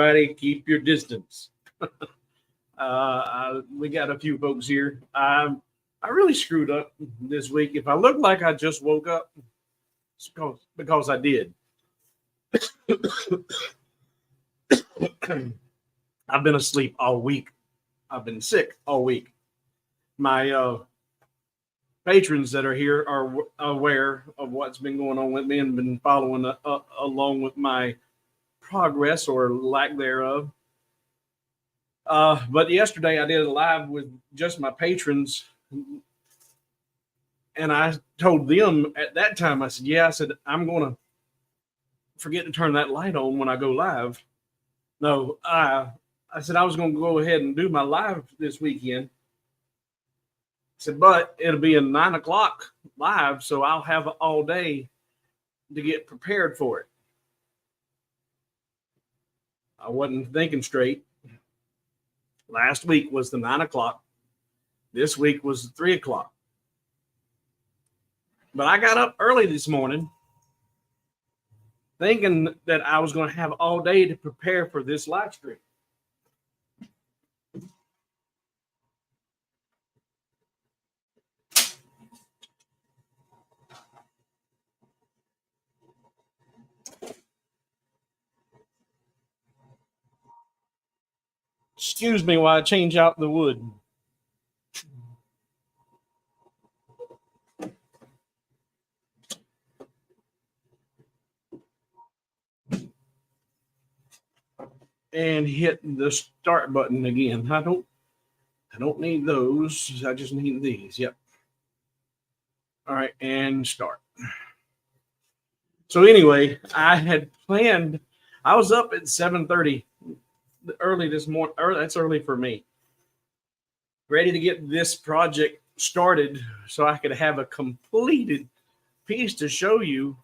everybody, keep your distance. We got a few folks here. I really screwed up this week. If I look like I just woke up, it's because I did. I've been asleep all week. I've been sick all week. My patrons that are here are aware of what's been going on with me and been following along with my progress or lack thereof. But yesterday I did a live with just my patrons, and I told them at that time, I said, I'm going to forget to turn that light on when I go live. No, I said I was going to go ahead and do my live this weekend. I said, but it'll be a 9 o'clock live, so I'll have all day to get prepared for it. I wasn't thinking straight. Last week was the 9 o'clock. This week was 3 o'clock. But I got up early this morning thinking that I was going to have all day to prepare for this live stream. Excuse me while I change out the wood. And hit the start button again. I don't need those. I just need these. Yep. All right, and start. So anyway, I had planned. I was up at 7:30 early this morning. That's early for me. Ready to get this project started so I could have a completed piece to show you.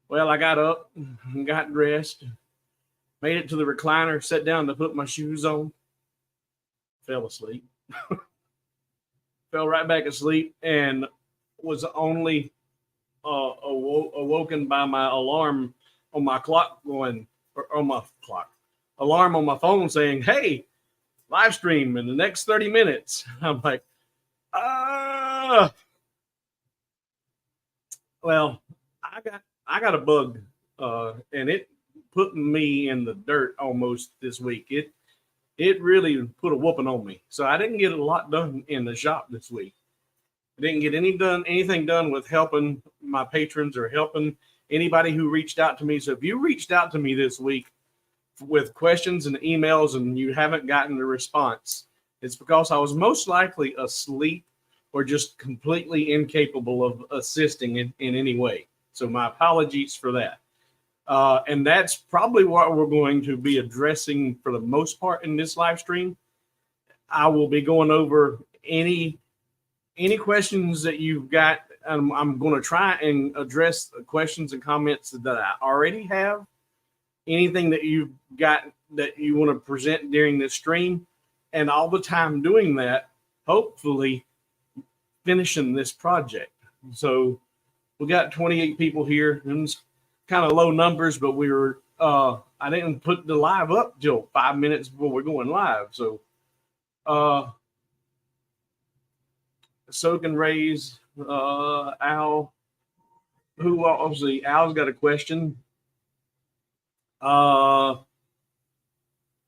Well, I got up, got dressed, made it to the recliner, sat down to put my shoes on, fell asleep. Fell right back asleep and was only awoken by my alarm on my clock going, or on my clock, alarm on my phone saying, hey, live stream in the next 30 minutes. I'm like, well, I got a bug, and it put me in the dirt almost this week. It really put a whooping on me. So I didn't get a lot done in the shop this week. I didn't get anything done with helping my patrons or helping anybody who reached out to me. So if you reached out to me this week with questions and emails and you haven't gotten a response, it's because I was most likely asleep or just completely incapable of assisting in any way. So my apologies for that. And that's probably what we're going to be addressing for the most part in this live stream. I will be going over any questions that you've got. I'm going to try and address the questions and comments that I already have. Anything that you've got that you want to present during this stream, and all the time doing that, hopefully finishing this project. So we got 28 people here, and it's kind of low numbers, but we were I didn't put the live up till 5 minutes before we're going live. So Soak and Raise, Al, who obviously Al's got a question. Not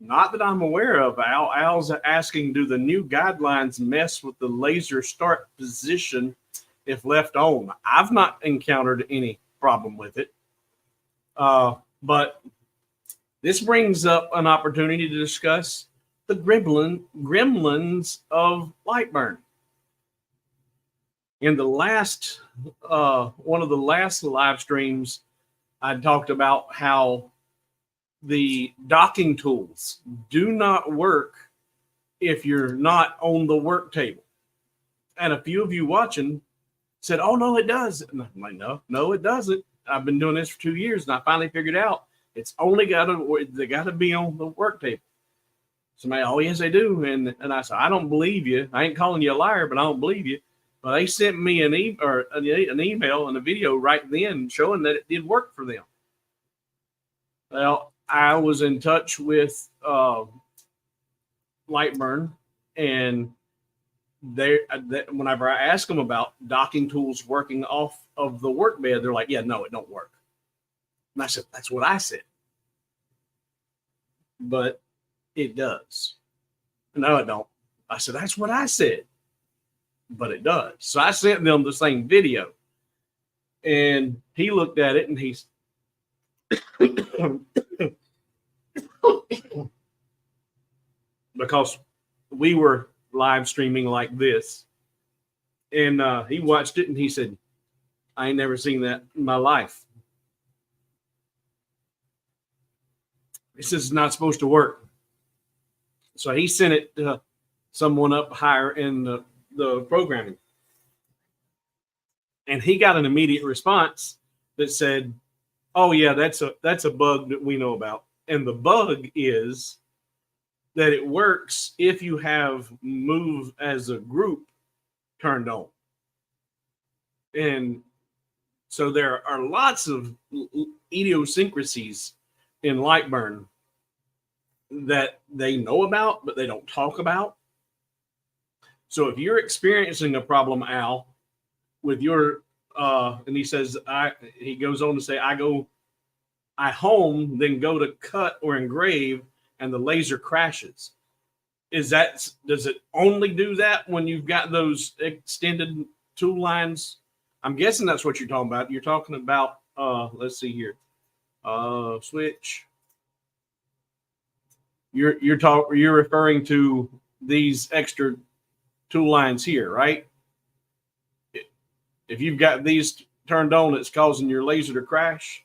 that I'm aware of. Al's asking, do the new guidelines mess with the laser start position if left on? I've not encountered any problem with it. But this brings up an opportunity to discuss the gremlins of Lightburn. In the last, one of the last live streams, I talked about how the docking tools do not work if you're not on the work table. And a few of you watching said, oh, no, it does. And I'm like, no, it doesn't. I've been doing this for 2 years, and I finally figured out it's only they got to be on the work table. Somebody, oh, yes, they do. And I said, I don't believe you. I ain't calling you a liar, but I don't believe you. But they sent me an email and a video right then showing that it did work for them. Well, I was in touch with Lightburn, and whenever I ask them about docking tools working off of the work bed, they're like, "Yeah, no, it don't work." And I said, "That's what I said," but it does. No, it don't. I said, "That's what I said," but it does. So I sent them the same video, and he looked at it, and he's because we were live streaming like this, and he watched it, and he said, "I ain't never seen that in my life. This is not supposed to work." So he sent it to someone up higher in the programming, and he got an immediate response that said, "Oh yeah, that's a bug that we know about." And the bug is that it works if you have move as a group turned on. And so there are lots of idiosyncrasies in Lightburn that they know about, but they don't talk about. So if you're experiencing a problem, Al, with your and he says, he goes on to say, I home, then go to cut or engrave, and the laser crashes. Does it only do that when you've got those extended tool lines? I'm guessing that's what you're talking about. You're talking about let's see here. Switch. You're referring to these extra tool lines here, right? If you've got these turned on, it's causing your laser to crash.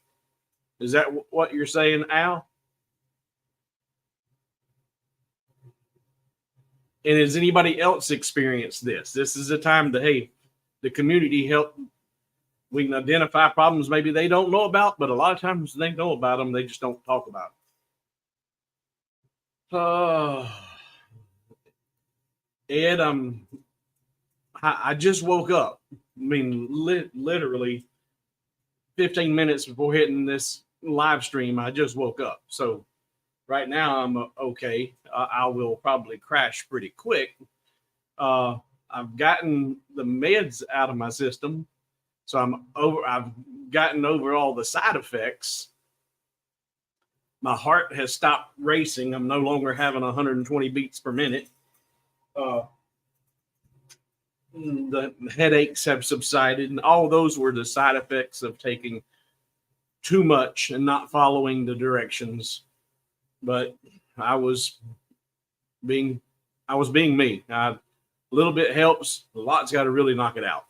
Is that what you're saying, Al? And has anybody else experienced this? This is a time to, hey, the community help. We can identify problems maybe they don't know about, but a lot of times they know about them. They just don't talk about them. Ed, I just woke up. I mean, literally 15 minutes before hitting this live stream, I just woke up. So right now I'm okay. I will probably crash pretty quick. I've gotten the meds out of my system, so I've gotten over all the side effects. My heart has stopped racing. I'm no longer having 120 beats per minute. The headaches have subsided, and all those were the side effects of taking too much and not following the directions. But I was being me. A little bit helps. A lot's got to really knock it out.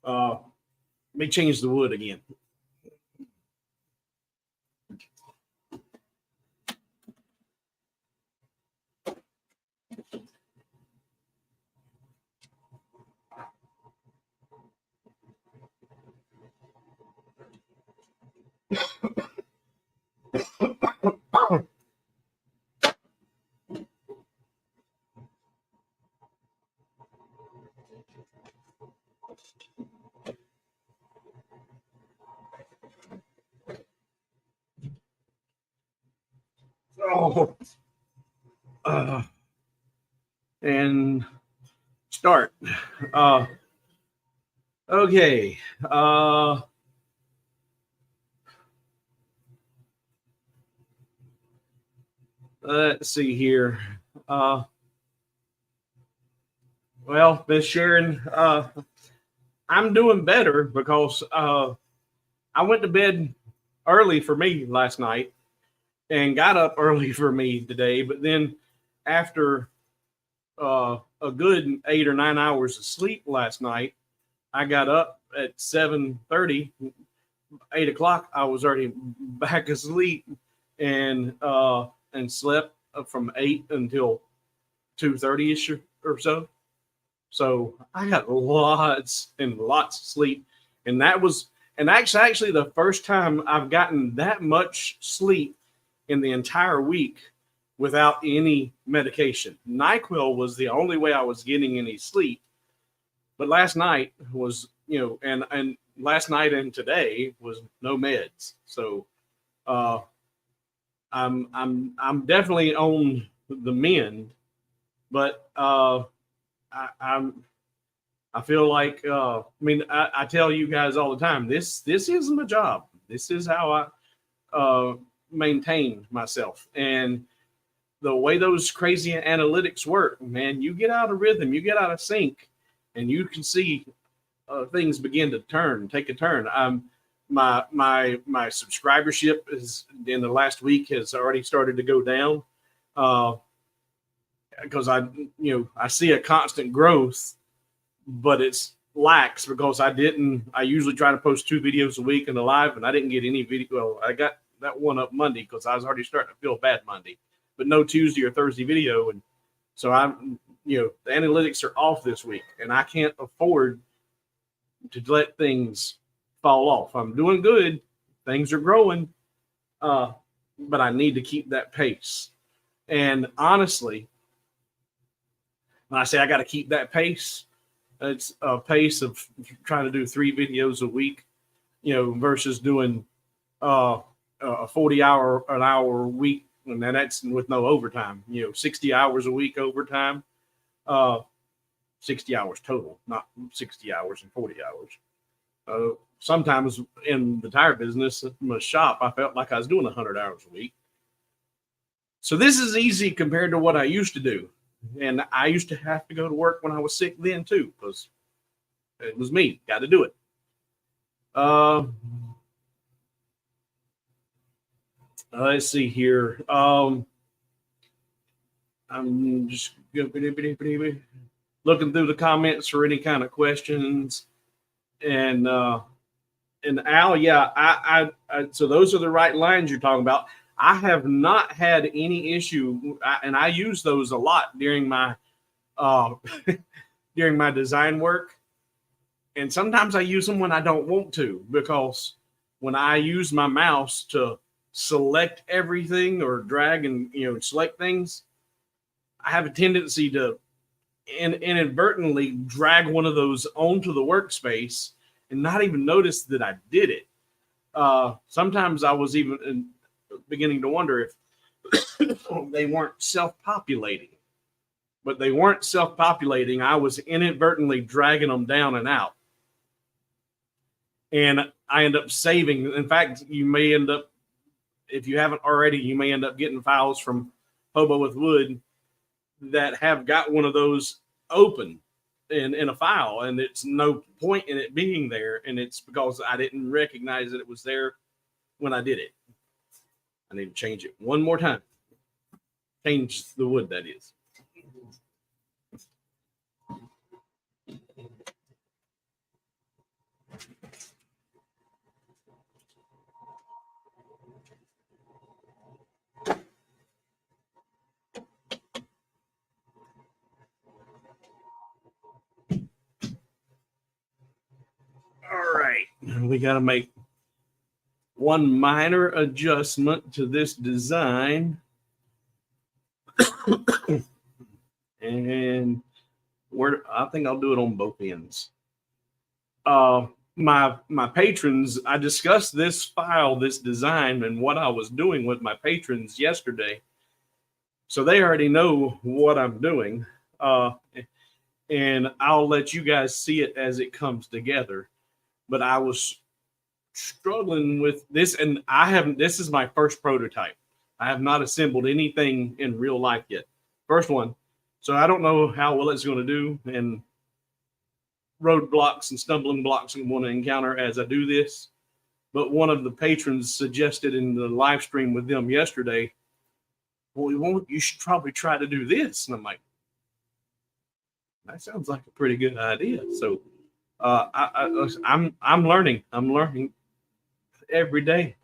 Let me change the wood again. And start. Okay. Let's see here. Well, Miss Sharon, I'm doing better because I went to bed early for me last night and got up early for me today. But then after a good 8 or 9 hours of sleep last night, I got up at 7:30, 8 o'clock. I was already back asleep and slept from 8 until 2:30ish or so. So I got lots and lots of sleep, and actually the first time I've gotten that much sleep in the entire week without any medication. NyQuil was the only way I was getting any sleep, but last night was, and last night and today was no meds. So I'm definitely on the mend, but I feel like I mean I tell you guys all the time, this isn't a job. This is how I maintain myself. And the way those crazy analytics work, man, you get out of rhythm, you get out of sync, and you can see things begin to take a turn. My subscribership is in the last week has already started to go down because I see a constant growth, but it's lax because I usually try to post 2 videos a week in the live, and I didn't get any video. Well, I got that one up Monday because I was already starting to feel bad Monday, but no Tuesday or Thursday video. And so the analytics are off this week, and I can't afford to let things fall off. I'm doing good. Things are growing, but I need to keep that pace. And honestly, when I say I got to keep that pace, it's a pace of trying to do 3 videos a week, versus doing a 40-hour week, and that's with no overtime. 60 hours a week overtime, 60 hours total, not 60 hours and 40 hours. Sometimes in the tire business, in my shop, I felt like I was doing 100 hours a week. So this is easy compared to what I used to do. And I used to have to go to work when I was sick then too, because it was me. Got to do it. Let's see here. I'm just looking through the comments for any kind of questions. And Al, yeah, I so those are the right lines you're talking about. I have not had any issue, and I use those a lot during my during my design work. And sometimes I use them when I don't want to, because when I use my mouse to select everything or drag and select things, I have a tendency to inadvertently drag one of those onto the workspace and not even notice that I did it. Sometimes I was even beginning to wonder if they weren't self-populating. But they weren't self-populating. I was inadvertently dragging them down and out. And I end up saving. In fact, you may end up, if you haven't already, you may end up getting files from Hobo with Wood that have got one of those open in a file, and it's no point in it being there, and it's because I didn't recognize that it was there when I did it. I need to change it one more time. Change the wood, that is. All right, we got to make one minor adjustment to this design. And I think I'll do it on both ends. My patrons, I discussed this file, this design, and what I was doing with my patrons yesterday. So they already know what I'm doing. And I'll let you guys see it as it comes together. But I was struggling with this, and this is my first prototype. I have not assembled anything in real life yet. First one. So I don't know how well it's going to do, and roadblocks and stumbling blocks I'm going to encounter as I do this. But one of the patrons suggested in the live stream with them yesterday, well, you should probably try to do this. And I'm like, that sounds like a pretty good idea. So I'm learning. I'm learning every day.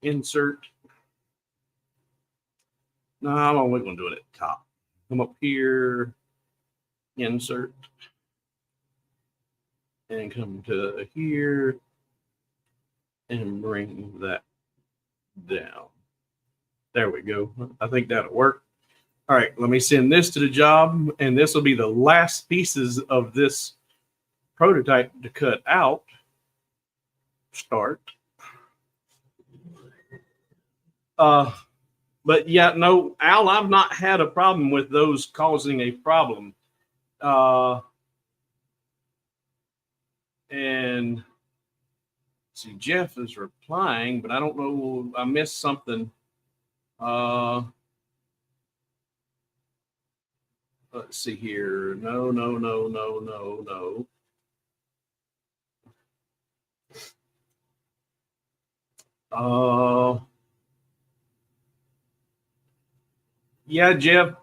Insert. No, I'm only going to do it at the top. Come up here, insert, and come to here and bring that down. There we go. I think that'll work. All right, let me send this to the job, and this will be the last pieces of this prototype to cut out. Start. But yeah, no, Al, I've not had a problem with those causing a problem. And see, Jeff is replying, but I don't know. I missed something. Let's see here. No. Yeah, Jeff,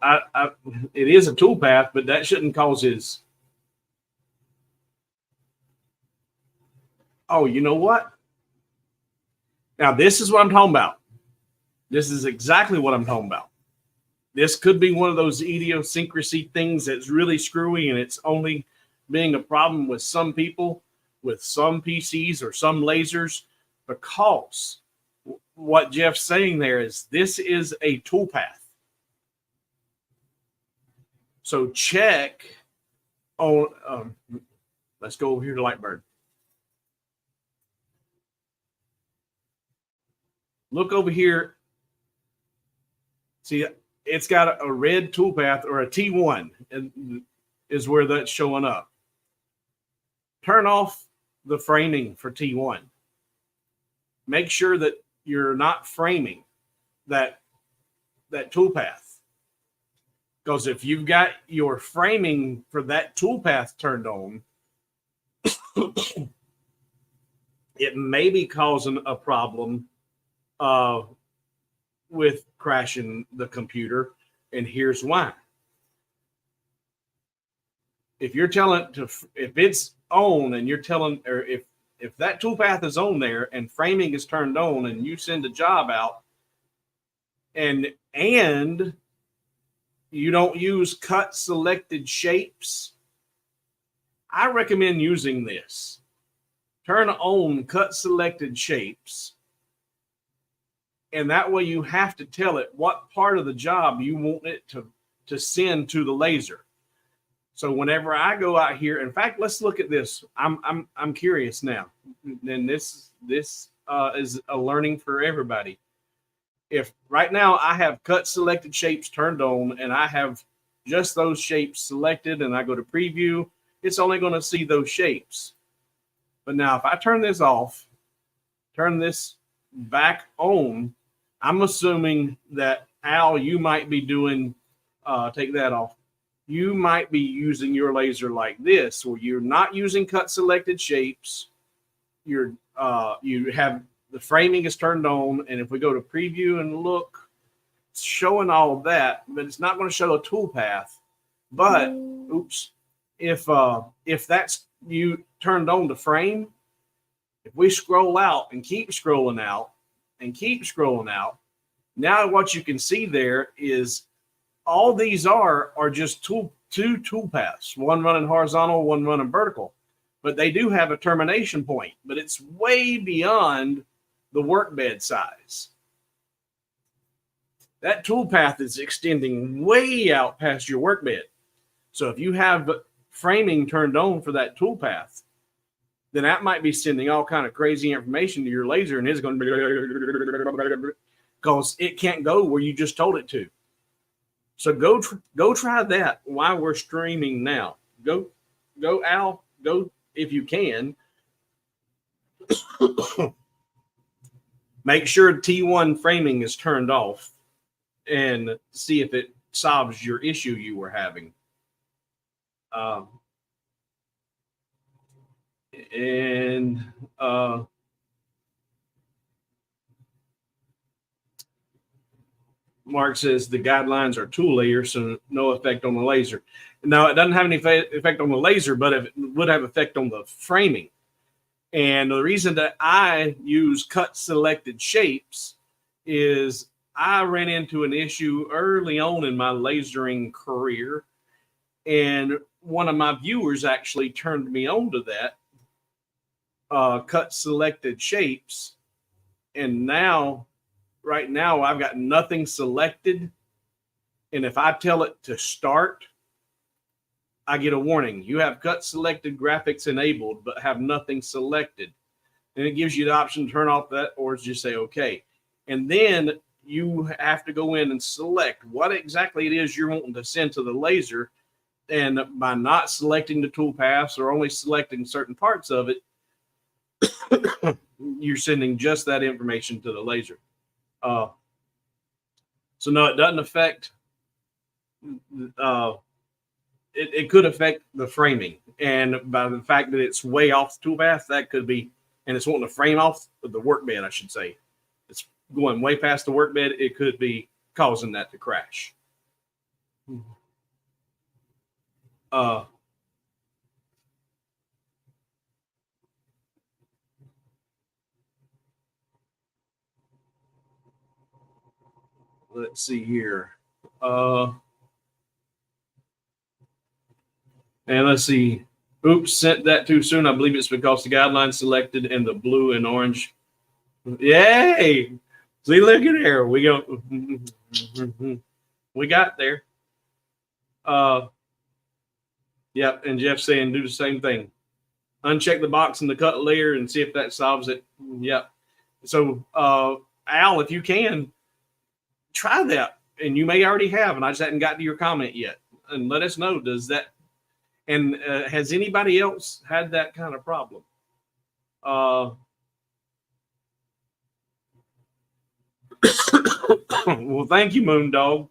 it is a toolpath, but that shouldn't cause his. Oh, you know what? Now, this is what I'm talking about. This is exactly what I'm talking about. This could be one of those idiosyncrasy things that's really screwy, and it's only being a problem with some people, with some PCs or some lasers, because what Jeff's saying there is this is a toolpath. So check on, let's go over here to Lightbird. Look over here. See, it's got a red toolpath, or a T1 is where that's showing up. Turn off the framing for T1. Make sure that you're not framing that toolpath. Because if you've got your framing for that toolpath turned on, it may be causing a problem with crashing the computer. And here's why. If you're telling to, if it's on and you're telling, or if that toolpath is on there and framing is turned on and you send a job out and you don't use cut selected shapes, I recommend using this. Turn on cut selected shapes. And that way you have to tell it what part of the job you want it to send to the laser. So whenever I go out here, in fact, let's look at this. I'm curious now. And this is a learning for everybody. If right now I have cut selected shapes turned on and I have just those shapes selected and I go to preview, it's only going to see those shapes. But now if I turn this off, turn this back on, I'm assuming that, Al, you might be doing, take that off. You might be using your laser like this, where you're not using cut selected shapes. You have the framing is turned on, and if we go to preview and look, it's showing all of that, but it's not going to show a toolpath. But oops, if that's you turned on to frame, if we scroll out and keep scrolling out and keep scrolling out, now what you can see there is all these are just two toolpaths, one running horizontal, one running vertical, but they do have a termination point, but it's way beyond the workbed size. That toolpath is extending way out past your workbed. So if you have framing turned on for that toolpath, then that might be sending all kind of crazy information to your laser, and it's going to be because it can't go where you just told it to. So go try that while we're streaming now. Go, Al, go if you can. Make sure T1 framing is turned off and see if it solves your issue you were having. Mark says the guidelines are tool layer, so no effect on the laser. Now, it doesn't have any effect on the laser, but it would have effect on the framing. And the reason that I use cut selected shapes is I ran into an issue early on in my lasering career, and one of my viewers actually turned me on to that cut selected shapes. And now, right now, I've got nothing selected. And if I tell it to start, I get a warning. You have cut selected graphics enabled, but have nothing selected. And it gives you the option to turn off that or just say, okay. And then you have to go in and select what exactly it is you're wanting to send to the laser. And by not selecting the tool paths or only selecting certain parts of it, you're sending just that information to the laser. So no, it doesn't affect. It could affect the framing, and by the fact that it's way off the toolpath, that could be, and it's wanting to frame off the workbed, I should say. It's going way past the workbed. It could be causing that to crash. Let's see here. And let's see. Oops, sent that too soon. I believe it's because the guidelines selected in the blue and orange. Yay! See, look at there. We go. We got there. Yep. And Jeff's saying do the same thing. Uncheck the box in the cut layer and see if that solves it. Yep. So, Al, if you can, try that. And you may already have, and I just hadn't got to your comment yet. And let us know, does that, and has anybody else had that kind of problem? Well, thank you, Moondog.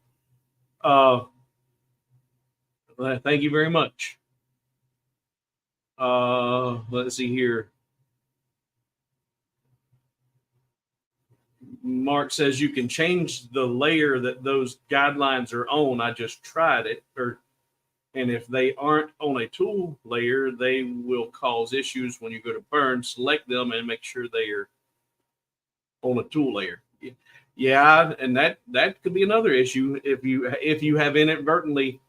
Thank you very much. Let's see here. Mark says you can change the layer that those guidelines are on. I just tried it. And if they aren't on a tool layer, they will cause issues when you go to burn. Select them and make sure they are on a tool layer. Yeah, and that could be another issue if you have inadvertently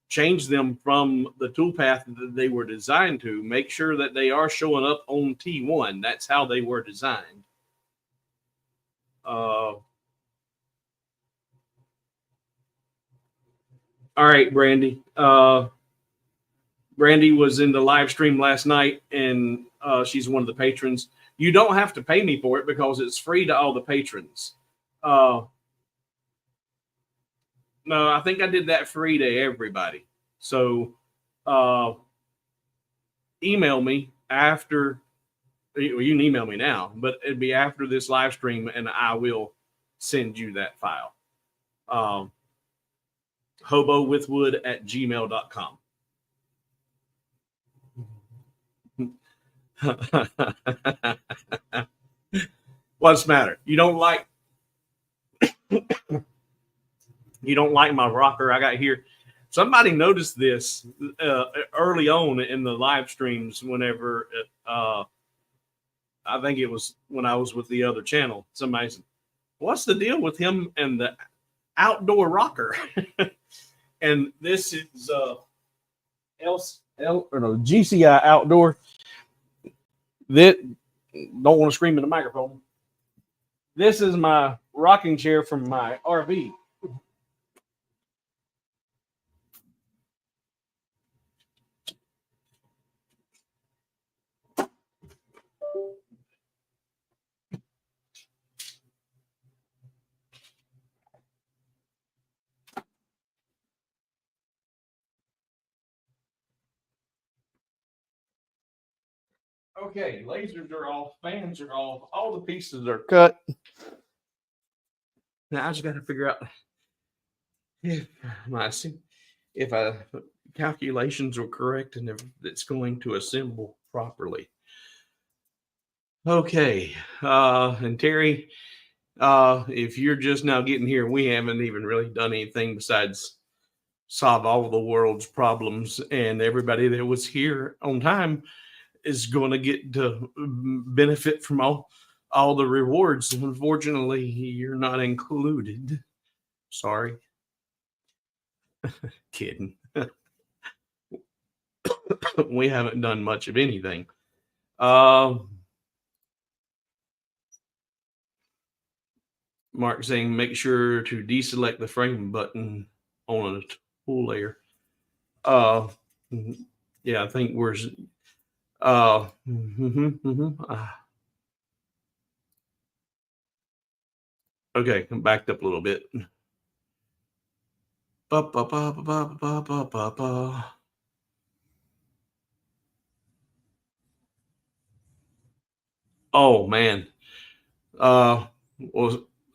changed them from the toolpath that they were designed to. Make sure that they are showing up on T1. That's how they were designed. All right, Brandy. Brandy was in the live stream last night, and she's one of the patrons. You don't have to pay me for it because it's free to all the patrons. No, I think I did that free to everybody. So email me after. You can email me now, but it'd be after this live stream, and I will send you that file. hobowithwood@gmail.com. What's the matter? You don't like my rocker I got here? Somebody noticed this early on in the live streams whenever I think it was when I was with the other channel. Somebody said, what's the deal with him and the outdoor rocker? And this is GCI Outdoor. That don't want to scream in the microphone. This is my rocking chair from my RV. Okay, lasers are off, fans are off, all the pieces are cut. Now I just got to figure out if my calculations were correct and if it's going to assemble properly. Okay, and Terry, if you're just now getting here, we haven't even really done anything besides solve all of the world's problems, and everybody that was here on time is going to get to benefit from all the rewards. Unfortunately, you're not included. Sorry. Kidding. We haven't done much of anything. Mark saying make sure to deselect the frame button on a tool layer. Yeah, I think we're Okay, I'm backed up a little bit. Ba, ba, ba, ba, ba, ba, ba, ba, ba. Oh man. Well,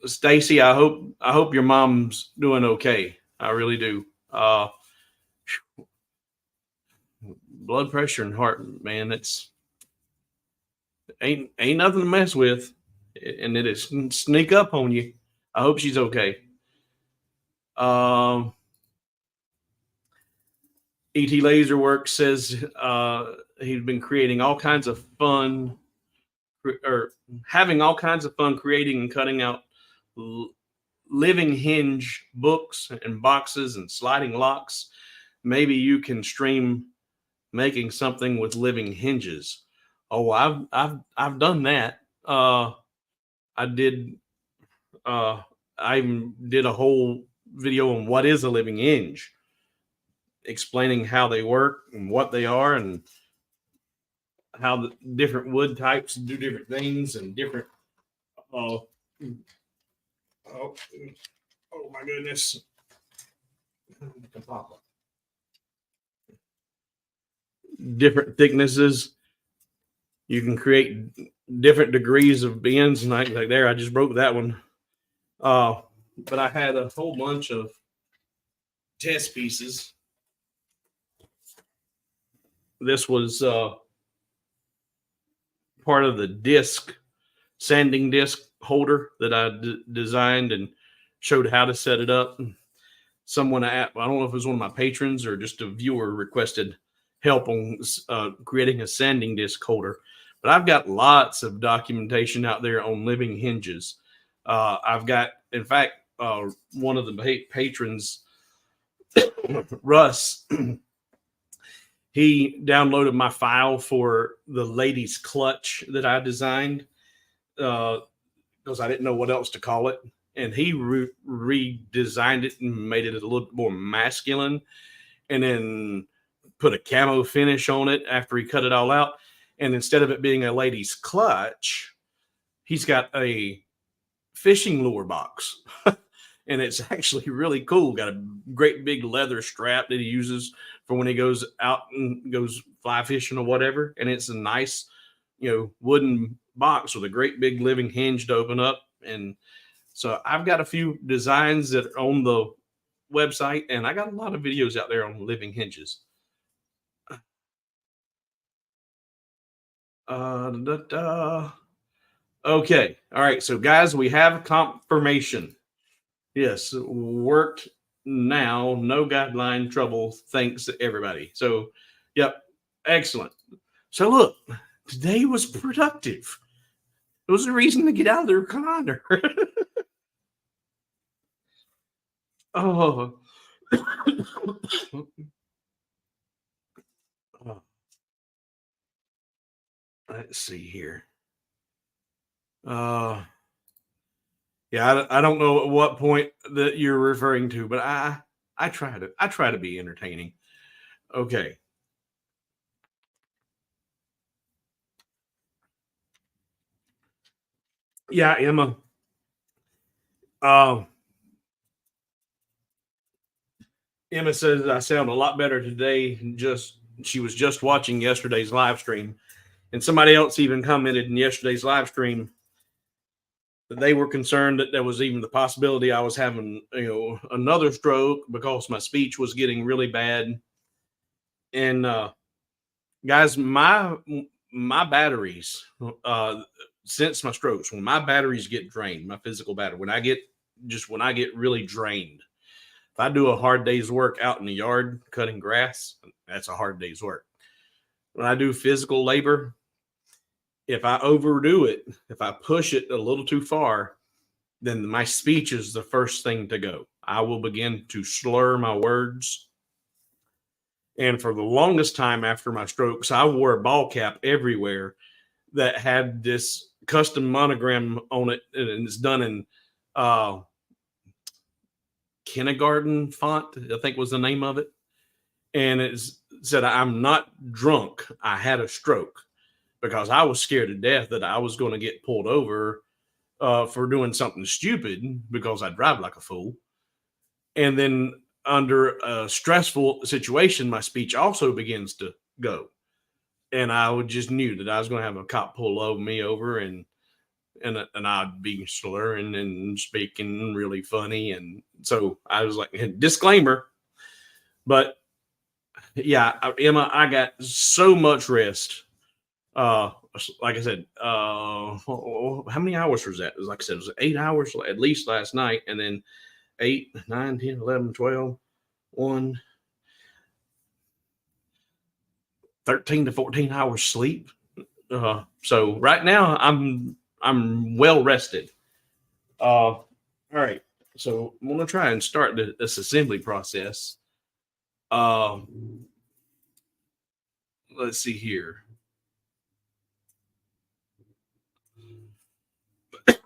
Stacy, I hope your mom's doing okay. I really do. Blood pressure and heart, man, it's ain't nothing to mess with, and it is sneak up on you. I hope she's okay. Um, Et Laserworks says he's been creating all kinds of fun, or having all kinds of fun creating and cutting out living hinge books and boxes and sliding locks. Maybe you can stream making something with living hinges. Oh, I've done that. I did. Uh, I did a whole video on what is a living hinge, explaining how they work and what they are, and how the different wood types do different things, and different. Uh, oh, oh my goodness! Different thicknesses. You can create different degrees of bends, and like there, I just broke that one. But I had a whole bunch of test pieces. This was part of the sanding disc holder that I designed and showed how to set it up. Someone I don't know if it was one of my patrons or just a viewer requested help on creating a sanding disc holder. But I've got lots of documentation out there on living hinges. I've got, in fact, one of the patrons, Russ, he downloaded my file for the ladies' clutch that I designed because I didn't know what else to call it. And he redesigned it and made it a little more masculine, and then put a camo finish on it after he cut it all out. And instead of it being a lady's clutch, he's got a fishing lure box. And it's actually really cool. Got a great big leather strap that he uses for when he goes out and goes fly fishing or whatever. And it's a nice, wooden box with a great big living hinge to open up. And so I've got a few designs that are on the website, and I got a lot of videos out there on living hinges. Da, da. Okay. All right. So, guys, we have confirmation. Yes, worked now. No guideline trouble. Thanks to everybody. So, yep. Excellent. So, look, today was productive. It was a reason to get out of the recliner. Oh. Let's see here. Yeah, I don't know at what point that you're referring to, but I try to be entertaining. Okay. Yeah, Emma. Uh, Emma says I sound a lot better today. She was just watching yesterday's live stream, and somebody else even commented in yesterday's live stream that they were concerned that there was even the possibility I was having another stroke because my speech was getting really bad. And guys, my batteries, since my strokes, when my batteries get drained, my physical battery, when I get really drained, if I do a hard day's work out in the yard cutting grass, that's a hard day's work. When I do physical labor, if I overdo it, if I push it a little too far, then my speech is the first thing to go. I will begin to slur my words. And for the longest time after my strokes, I wore a ball cap everywhere that had this custom monogram on it, and it's done in kindergarten font, I think was the name of it. And it said, "I'm not drunk. I had a stroke," because I was scared to death that I was going to get pulled over for doing something stupid because I drive like a fool. And then under a stressful situation, my speech also begins to go. And I would just knew that I was going to have a cop pull over me over, and I'd be slurring and speaking really funny. And so I was like, disclaimer. But yeah, Emma, I got so much rest. Like I said, how many hours was that? Like I said, it was 8 hours at least last night, and then 8, 9, 10, 11, 12, 1, 13 to 14 hours sleep. So right now I'm well rested. All right. So I'm gonna try and start this assembly process. Uh, let's see here.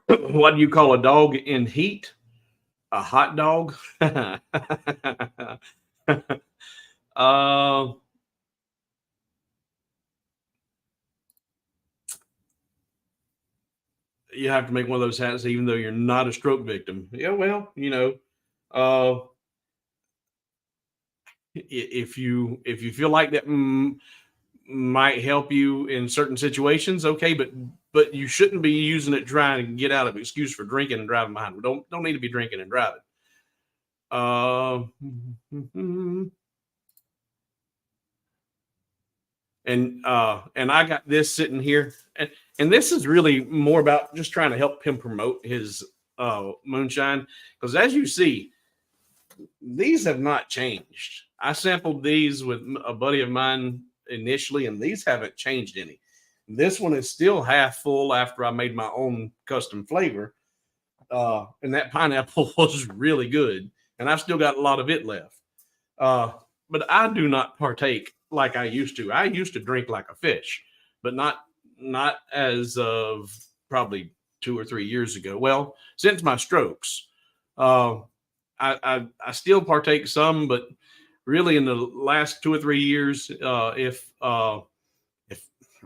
What do you call a dog in heat? A hot dog? uh, you have to make one of those hats even though you're not a stroke victim. Yeah, well, uh, if you feel like that might help you in certain situations, okay, but you shouldn't be using it trying to get out of excuse for drinking and driving behind. We don't need to be drinking and driving. And I got this sitting here, and this is really more about just trying to help him promote his moonshine, because as you see, these have not changed. I sampled these with a buddy of mine initially, and these haven't changed any. This one is still half full after I made my own custom flavor. And that pineapple was really good, and I've still got a lot of it left. But I do not partake like I used to. I used to drink like a fish, but not as of probably 2 or 3 years ago. Well, since my strokes, I still partake some, but really in the last 2 or 3 years, if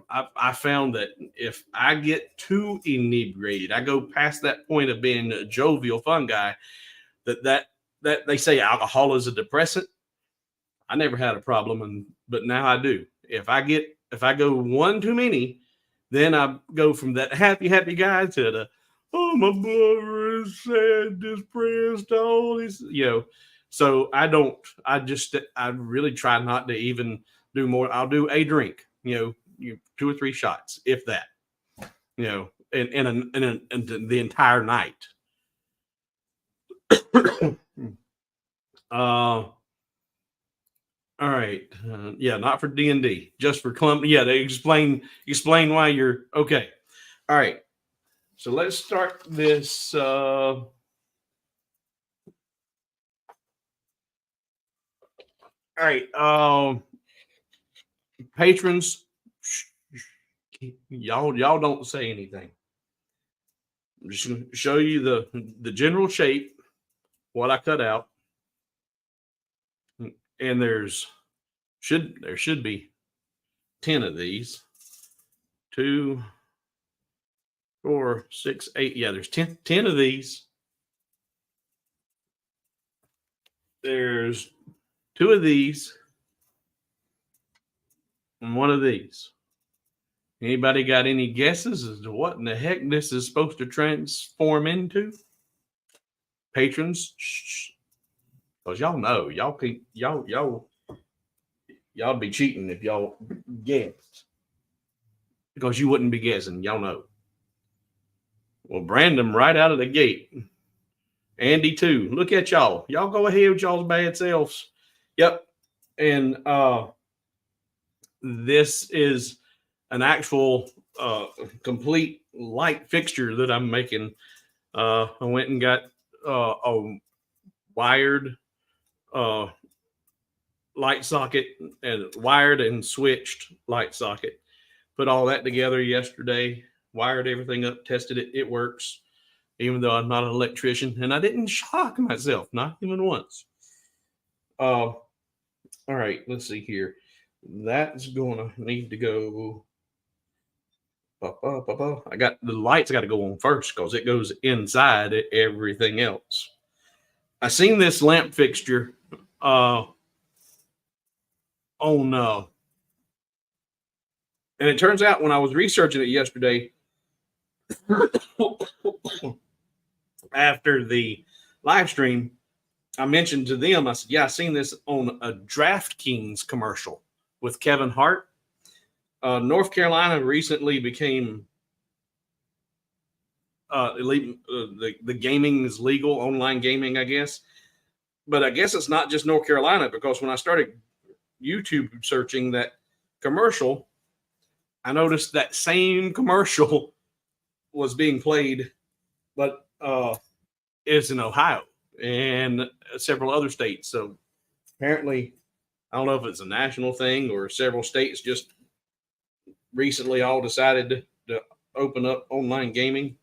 I found that if I get too inebriated, I go past that point of being a jovial fun guy, that they say alcohol is a depressant. I never had a problem, but now I do. If I go one too many, then I go from that happy guy to the, oh, my brother is sad, depressed, all this, So I really try not to even do more. I'll do a drink, 2 or 3 shots, if that, in the entire night. All right. Yeah, not for D&D, just for clump. Yeah, they explain why you're okay. All right. So let's start this. All right. Patrons, y'all don't say anything. I'm just gonna show you the general shape, what I cut out, and there should be 10 of these. 2, 4, 6, 8. Yeah, there's 10 of these. There's 2 of these and 1 of these. Anybody got any guesses as to what in the heck this is supposed to transform into? Patrons, because y'all know y'all be cheating if y'all guessed, because you wouldn't be guessing. Y'all know. Well, Brandon right out of the gate. Andy too. Look at y'all. Y'all go ahead with y'all's bad selves. Yep. And this is an actual complete light fixture that I'm making. I went and got a wired light socket and wired and switched light socket. Put all that together yesterday, wired everything up, tested it. It works, even though I'm not an electrician, and I didn't shock myself, not even once. All right, let's see here. That's going to need to go I got the lights got to go on first because it goes inside everything else. I seen this lamp fixture on and it turns out when I was researching it yesterday after the live stream, I mentioned to them, I said, yeah, I seen this on a DraftKings commercial with Kevin Hart. North Carolina recently became the gaming is legal, online gaming, I guess. But I guess it's not just North Carolina, because when I started YouTube searching that commercial, I noticed that same commercial was being played, but it's in Ohio and several other states. So apparently, I don't know if it's a national thing or several states just recently all decided to open up online gaming.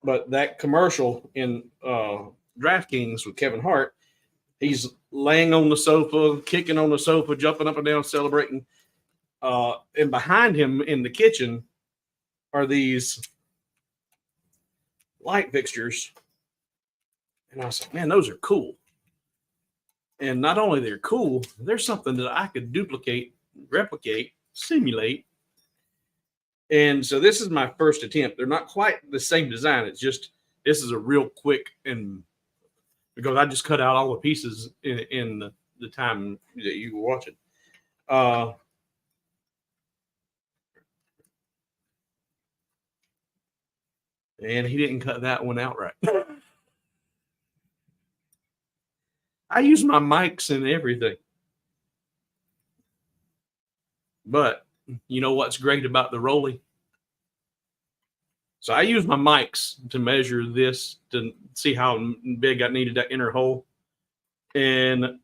But that commercial in DraftKings with Kevin Hart, he's laying on the sofa, kicking on the sofa, jumping up and down, celebrating. And behind him in the kitchen are these light fixtures. And I was like, man, those are cool. And not only they're cool, they're something that I could duplicate, replicate, simulate. And so this is my first attempt. They're not quite the same design. It's just, this is a real quick, and because I just cut out all the pieces in the time that you were watching. And he didn't cut that one out right. I use my mics and everything. But you know what's great about the Roly? So I use my mics to measure this to see how big I needed that inner hole. And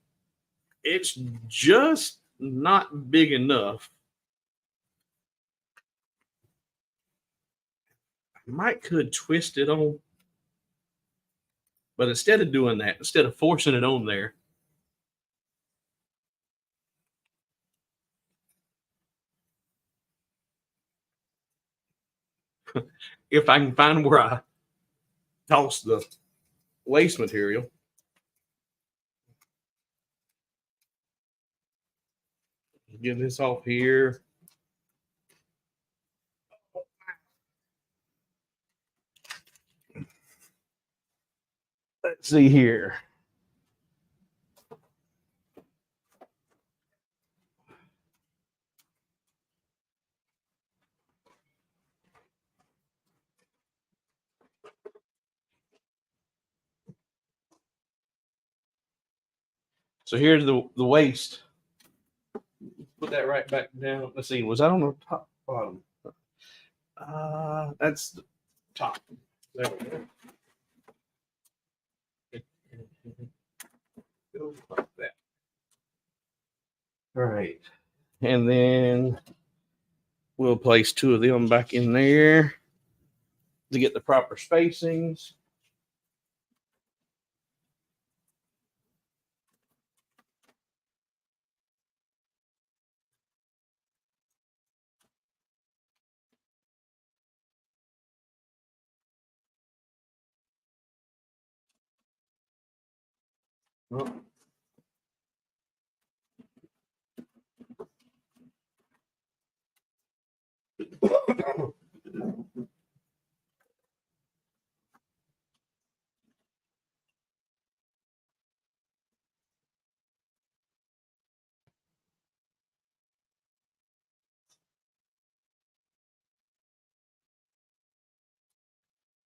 it's just not big enough. I might could twist it on. But instead of doing that, instead of forcing it on there, if I can find where I toss the waste material, get this off here. Let's see here. So here's the waste. Put that right back down. Let's see. Was that on the top bottom? That's the top. There we go. Like that. All right. And then we'll place two of them back in there to get the proper spacings. Oh.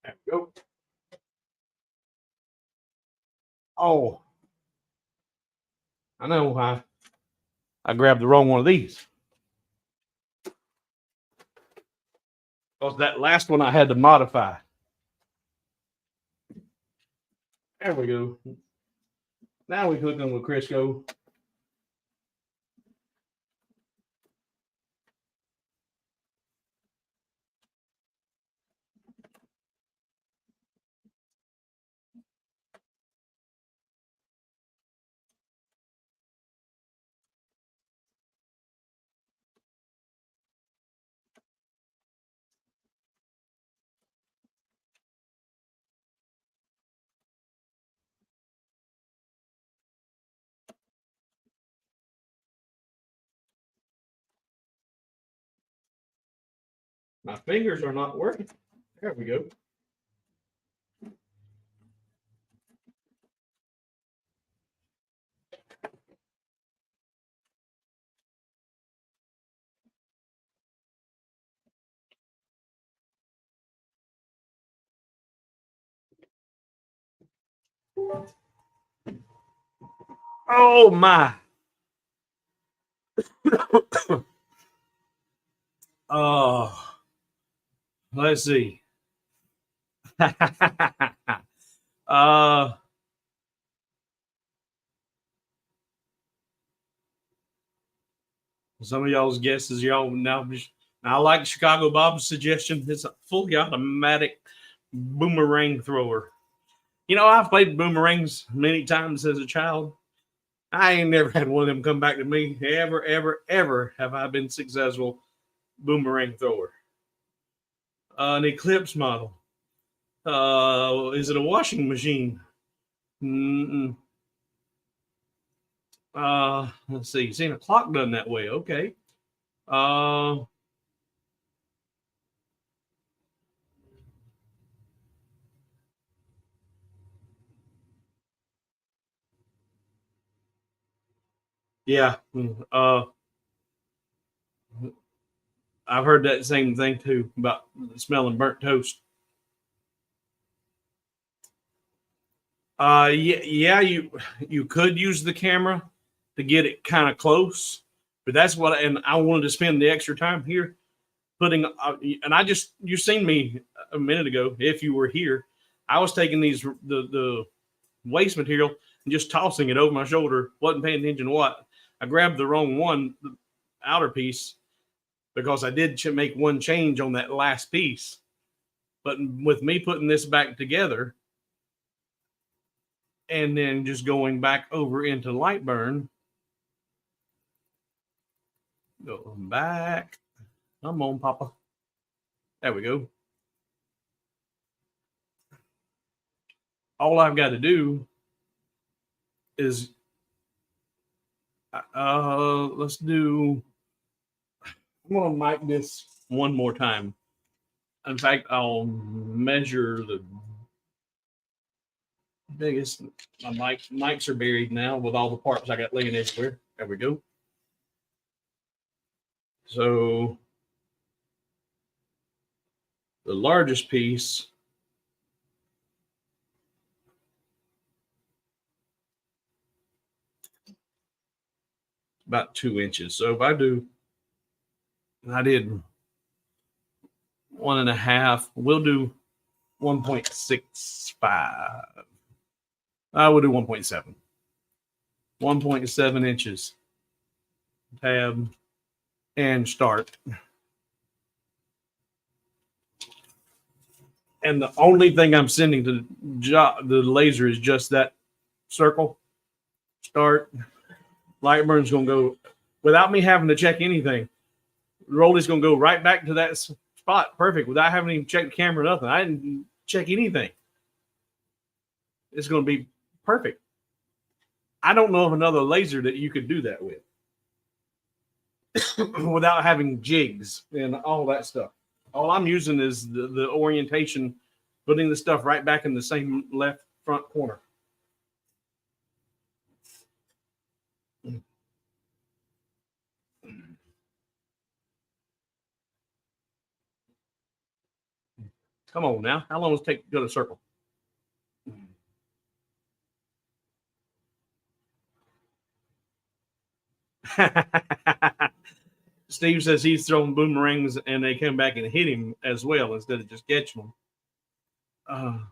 There we go. Oh, I know why. I grabbed the wrong one of these. Because that last one I had to modify. There we go. Now we hook them with Crisco. My fingers are not working. There we go. Oh my. Oh, let's see. uh, some of y'all's guesses, y'all now. I like Chicago Bob's suggestion. It's a fully automatic boomerang thrower. You know, I've played boomerangs many times as a child. I ain't never had one of them come back to me. Ever, ever, ever have I been successful boomerang thrower. An Eclipse model. Is it a washing machine? Mm-mm. Let's see. Seen a clock done that way. Okay. Uh, yeah. I've heard that same thing too about smelling burnt toast. Yeah, you could use the camera to get it kind of close, but that's what. And I wanted to spend the extra time here putting. And I just you seen me a minute ago. If you were here, I was taking the waste material and just tossing it over my shoulder. Wasn't paying attention to what. I grabbed the wrong one, the outer piece, because I did make one change on that last piece. But with me putting this back together and then just going back over into Lightburn, going back. Come on, Papa. There we go. All I've got to do is let's do. I'm gonna mic this one more time. In fact, I'll measure the biggest. My mics are buried now with all the parts I got laying everywhere. There we go. So the largest piece about 2 inches. So if I do, I did 1.5. We'll do 1.65. I will do 1.7. 1.7 inches. Tab and start. And the only thing I'm sending to the laser is just that circle. Start. Lightburn's going to go without me having to check anything. Roly's going to go right back to that spot. Perfect. Without having to even check the camera, nothing. I didn't check anything. It's going to be perfect. I don't know of another laser that you could do that with without having jigs and all that stuff. All I'm using is the orientation, putting the stuff right back in the same left front corner. Come on now. How long does it take to go to circle? Steve says he's throwing boomerangs and they come back and hit him as well instead of just catching them.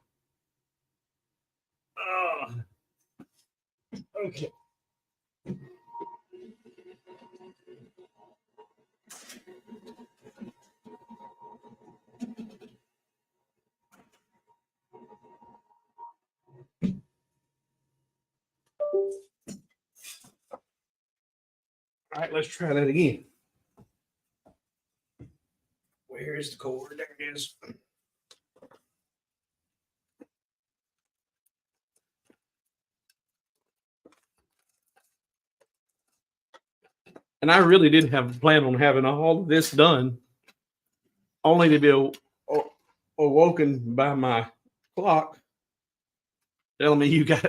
Okay. All right, let's try that again. Where is the cord? There it is. And I really did have a plan on having all of this done only to be awoken by my clock telling me you got,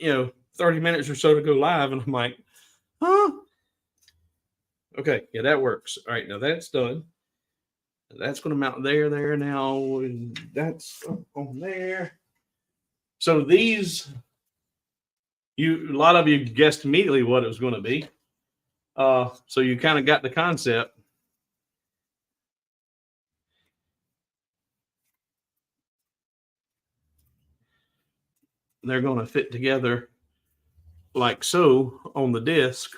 30 minutes or so to go live. And I'm like, huh? Okay, yeah, that works. All right, now that's done. That's going to mount there now. And that's on there. So these, a lot of you guessed immediately what it was going to be. So you kind of got the concept. They're going to fit together like so on the disc.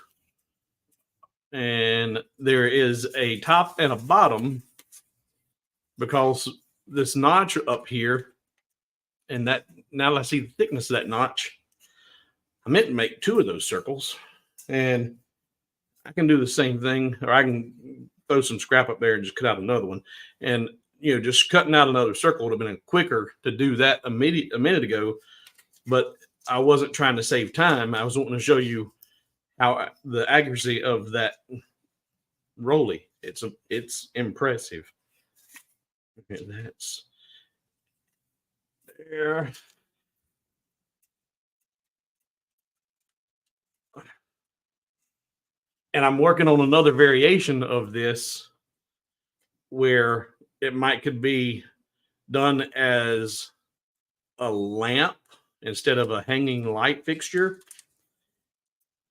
And there is a top and a bottom because this notch up here, and that now that I see the thickness of that notch, I meant to make 2 of those circles, and I can do the same thing, or I can throw some scrap up there and just cut out another one. And just cutting out another circle would have been quicker to do that a minute ago, but I wasn't trying to save time. I was wanting to show you how the accuracy of that Roly. It's impressive. Okay, that's there. And I'm working on another variation of this where it could be done as a lamp instead of a hanging light fixture.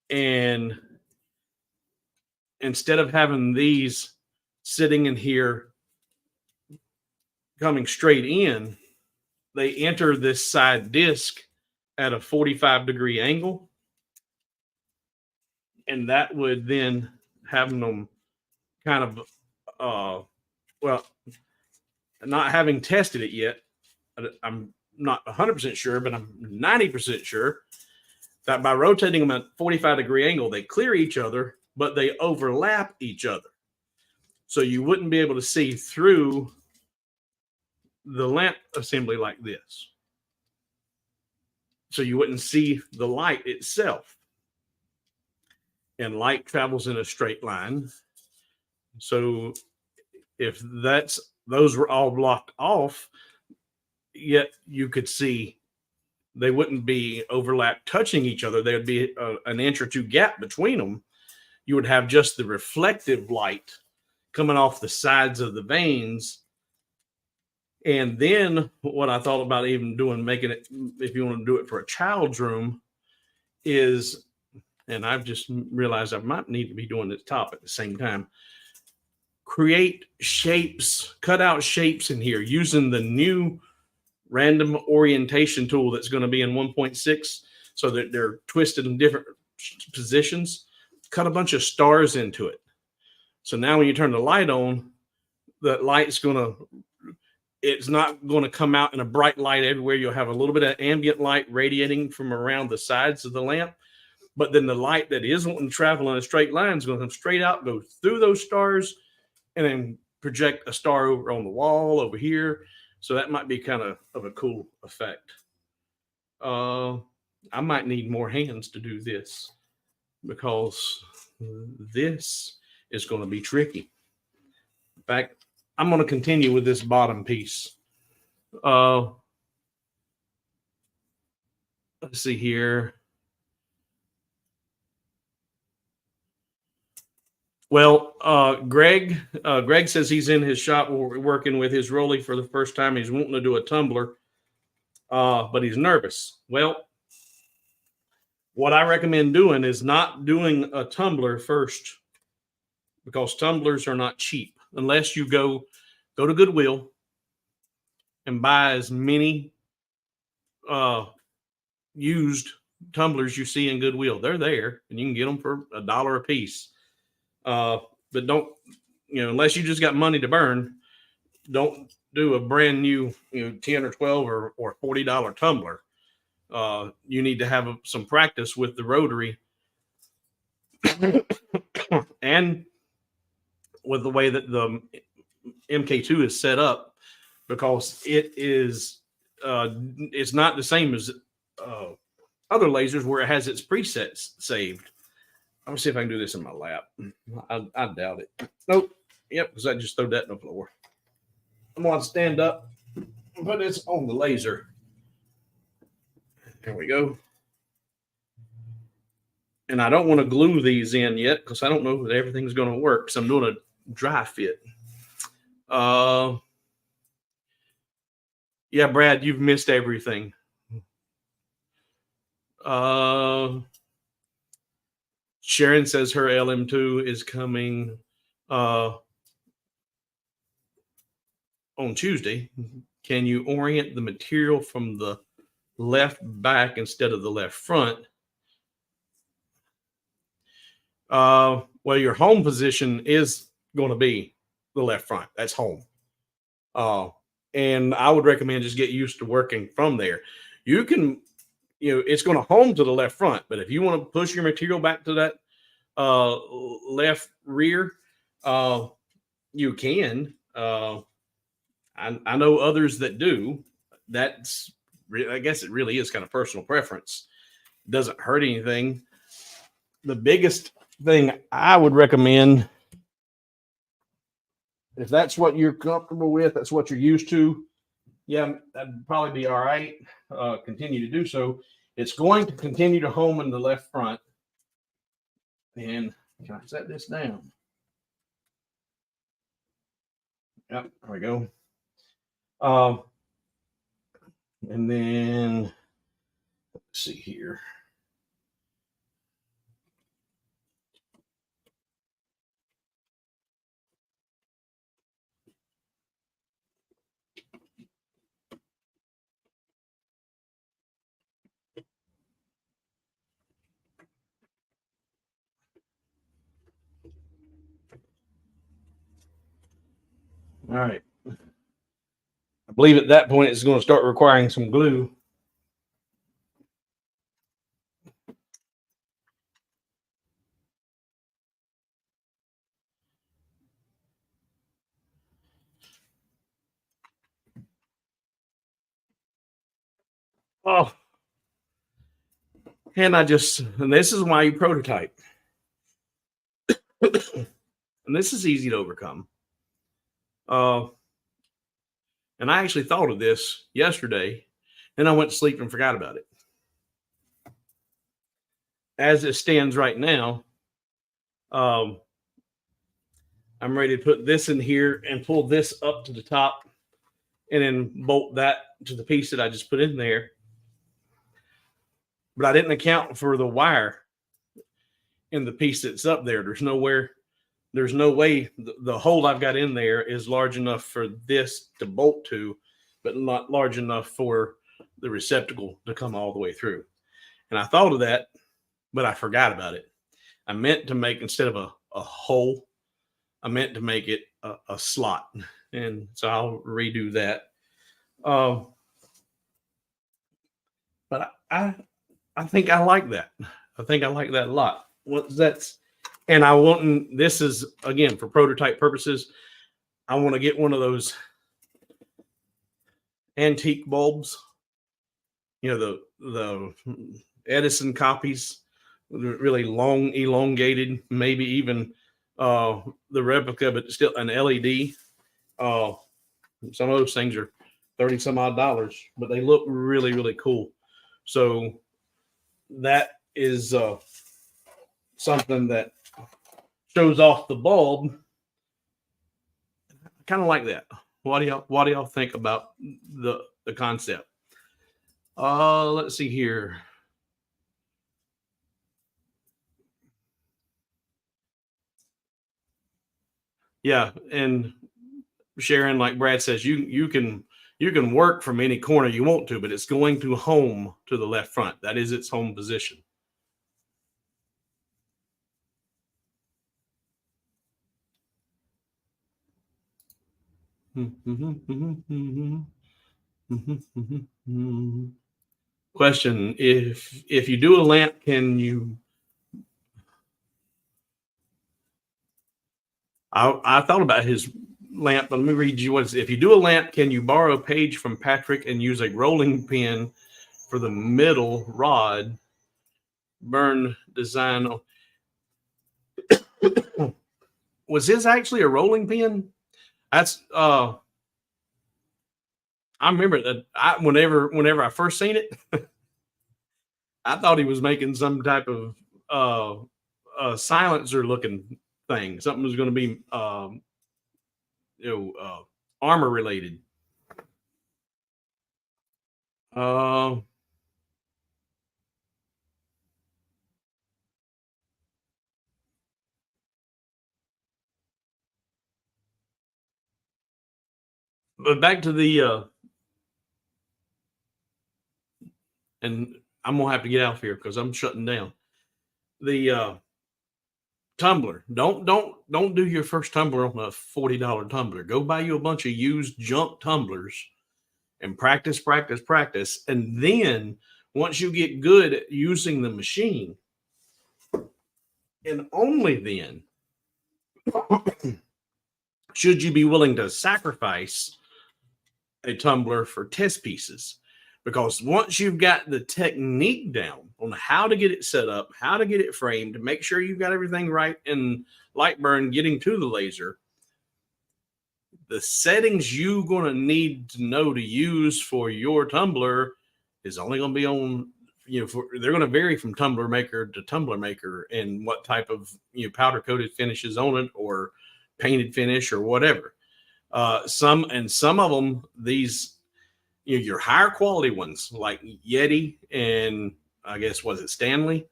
And instead of having these sitting in here coming straight in, they enter this side disc at a 45-degree angle. And that would then have them kind of, well, not having tested it yet, I'm not 100% sure, but I'm 90% sure that by rotating them at 45-degree angle, they clear each other, but they overlap each other. So you wouldn't be able to see through the lamp assembly like this. So you wouldn't see the light itself. And light travels in a straight line. So if those were all blocked off, yet you could see they wouldn't be overlapped touching each other. There'd be an inch or 2 gap between them. You would have just the reflective light coming off the sides of the vanes. And then what I thought about even making it, if you want to do it for a child's room, is, and I've just realized I might need to be doing this top at the same time, create shapes, cut out shapes in here using the new random orientation tool that's going to be in 1.6, so that they're twisted in different positions. Cut a bunch of stars into it. So now when you turn the light on, the light's it's not going to come out in a bright light everywhere. You'll have a little bit of ambient light radiating from around the sides of the lamp. But then the light that isn't wanting to travel in a straight line is going to come straight out, go through those stars, and then project a star over on the wall over here. So that might be kind of a cool effect. I might need more hands to do this because this is going to be tricky. In fact, I'm going to continue with this bottom piece. Let's see here. Well, Greg says he's in his shop working with his Roly for the first time. He's wanting to do a tumbler, but he's nervous. Well, what I recommend doing is not doing a tumbler first, because tumblers are not cheap unless you go to Goodwill and buy as many used tumblers you see in Goodwill. They're there, and you can get them for $1 a piece. But don't, unless you just got money to burn, don't do a brand new, 10 or 12 or $40 tumbler. You need to have some practice with the rotary and with the way that the MK2 is set up, because it is, it's not the same as other lasers where it has its presets saved. I'm gonna see if I can do this in my lap. I doubt it. Nope. Yep, because I just threw that in the floor. I'm going to stand up and put this on the laser. There we go. And I don't want to glue these in yet because I don't know that everything's going to work. So I'm doing a dry fit. Yeah, Brad, you've missed everything. Sharon says her LM2 is coming on Tuesday. Can you orient the material from the left back instead of the left front? Well, your home position is going to be the left front. That's home. And I would recommend just get used to working from there. You can, it's going to home to the left front, but if you want to push your material back to that left rear, you can. I know others that do. That's, I guess it really is kind of personal preference. It doesn't hurt anything. The biggest thing I would recommend, if that's what you're comfortable with, that's what you're used to, yeah, that'd probably be all right. Continue to do so. It's going to continue to home in the left front. And can I set this down? Yep, there we go. And then let's see here. All right. I believe at that point it's going to start requiring some glue. Oh, and this is why you prototype. And this is easy to overcome. And I actually thought of this yesterday, and I went to sleep and forgot about it. As it stands right now, I'm ready to put this in here and pull this up to the top and then bolt that to the piece that I just put in there. But I didn't account for the wire in the piece that's up there. There's no way the hole I've got in there is large enough for this to bolt to, but not large enough for the receptacle to come all the way through. And I thought of that, but I forgot about it. I meant to make, instead of a hole, I meant to make it a slot. And so I'll redo that. But I think I like that. I think I like that a lot. And I want, this is, again, for prototype purposes, I want to get one of those antique bulbs, the Edison copies, really long, elongated, maybe even the replica, but still an LED. Some of those things are $30 some odd, but they look really, really cool. So that is something that shows off the bulb. I kind of like that. What do y'all think about the concept? Let's see here. Yeah, and Sharon, like Brad says, you can work from any corner you want to, but it's going to home to the left front. That is its home position. Question: If you do a lamp, can you? I thought about his lamp, but let me read you what it says. If you do a lamp, can you borrow a page from Patrick and use a rolling pin for the middle rod burn design? was his actually a rolling pin? That's I remember that whenever I first seen it, I thought he was making some type of silencer looking thing. Something was going to be armor related. Uh, but back to the and I'm gonna have to get out of here because I'm shutting down. The tumbler. Don't do your first tumbler on a $40 tumbler. Go buy you a bunch of used junk tumblers and practice, practice, practice. And then once you get good at using the machine, and only then should you be willing to sacrifice a tumbler for test pieces. Because once you've got the technique down on how to get it set up, how to get it framed, make sure you've got everything right in light burn getting to the laser, the settings you're going to need to know to use for your tumbler is only going to be on, they're going to vary from tumbler maker to tumbler maker and what type of powder coated finishes on it or painted finish or whatever. Some of them, these your higher quality ones like Yeti and I guess was it Stanley,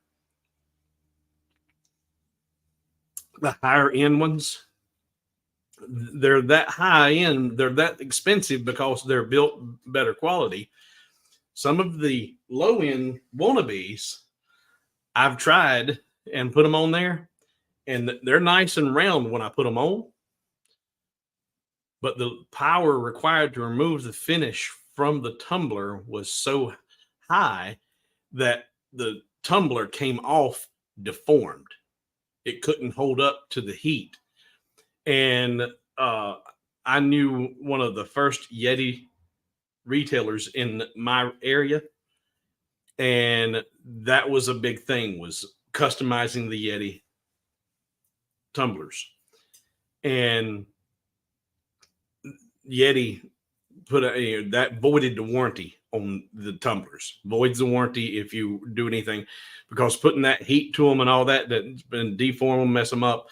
the higher end ones, they're that high end, they're that expensive because they're built better quality. Some of the low end wannabes I've tried and put them on there, and they're nice and round when I put them on, but the power required to remove the finish from the tumbler was so high that the tumbler came off deformed. It couldn't hold up to the heat. And I knew one of the first Yeti retailers in my area, and that was a big thing, was customizing the Yeti tumblers. And Yeti put that voided the warranty on the tumblers, voids the warranty if you do anything, because putting that heat to them and all that's been deform them, mess them up.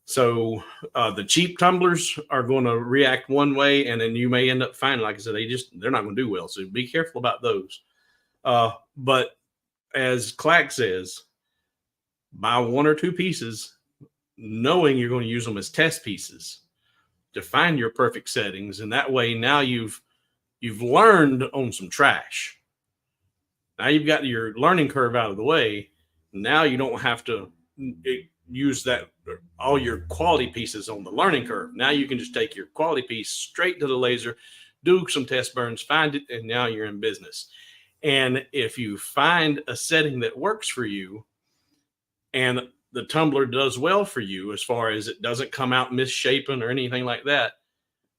So the cheap tumblers are going to react one way, and then you may end up finding, like I said, they're not going to do well. So be careful about those. But as Clack says, buy one or two pieces, knowing you're going to use them as test pieces to find your perfect settings, and that way now you've learned on some trash. Now you've got your learning curve out of the way. Now you don't have to use that all your quality pieces on the learning curve. Now you can just take your quality piece straight to the laser, do some test burns, find it, and now you're in business. And if you find a setting that works for you and the tumbler does well for you, as far as it doesn't come out misshapen or anything like that,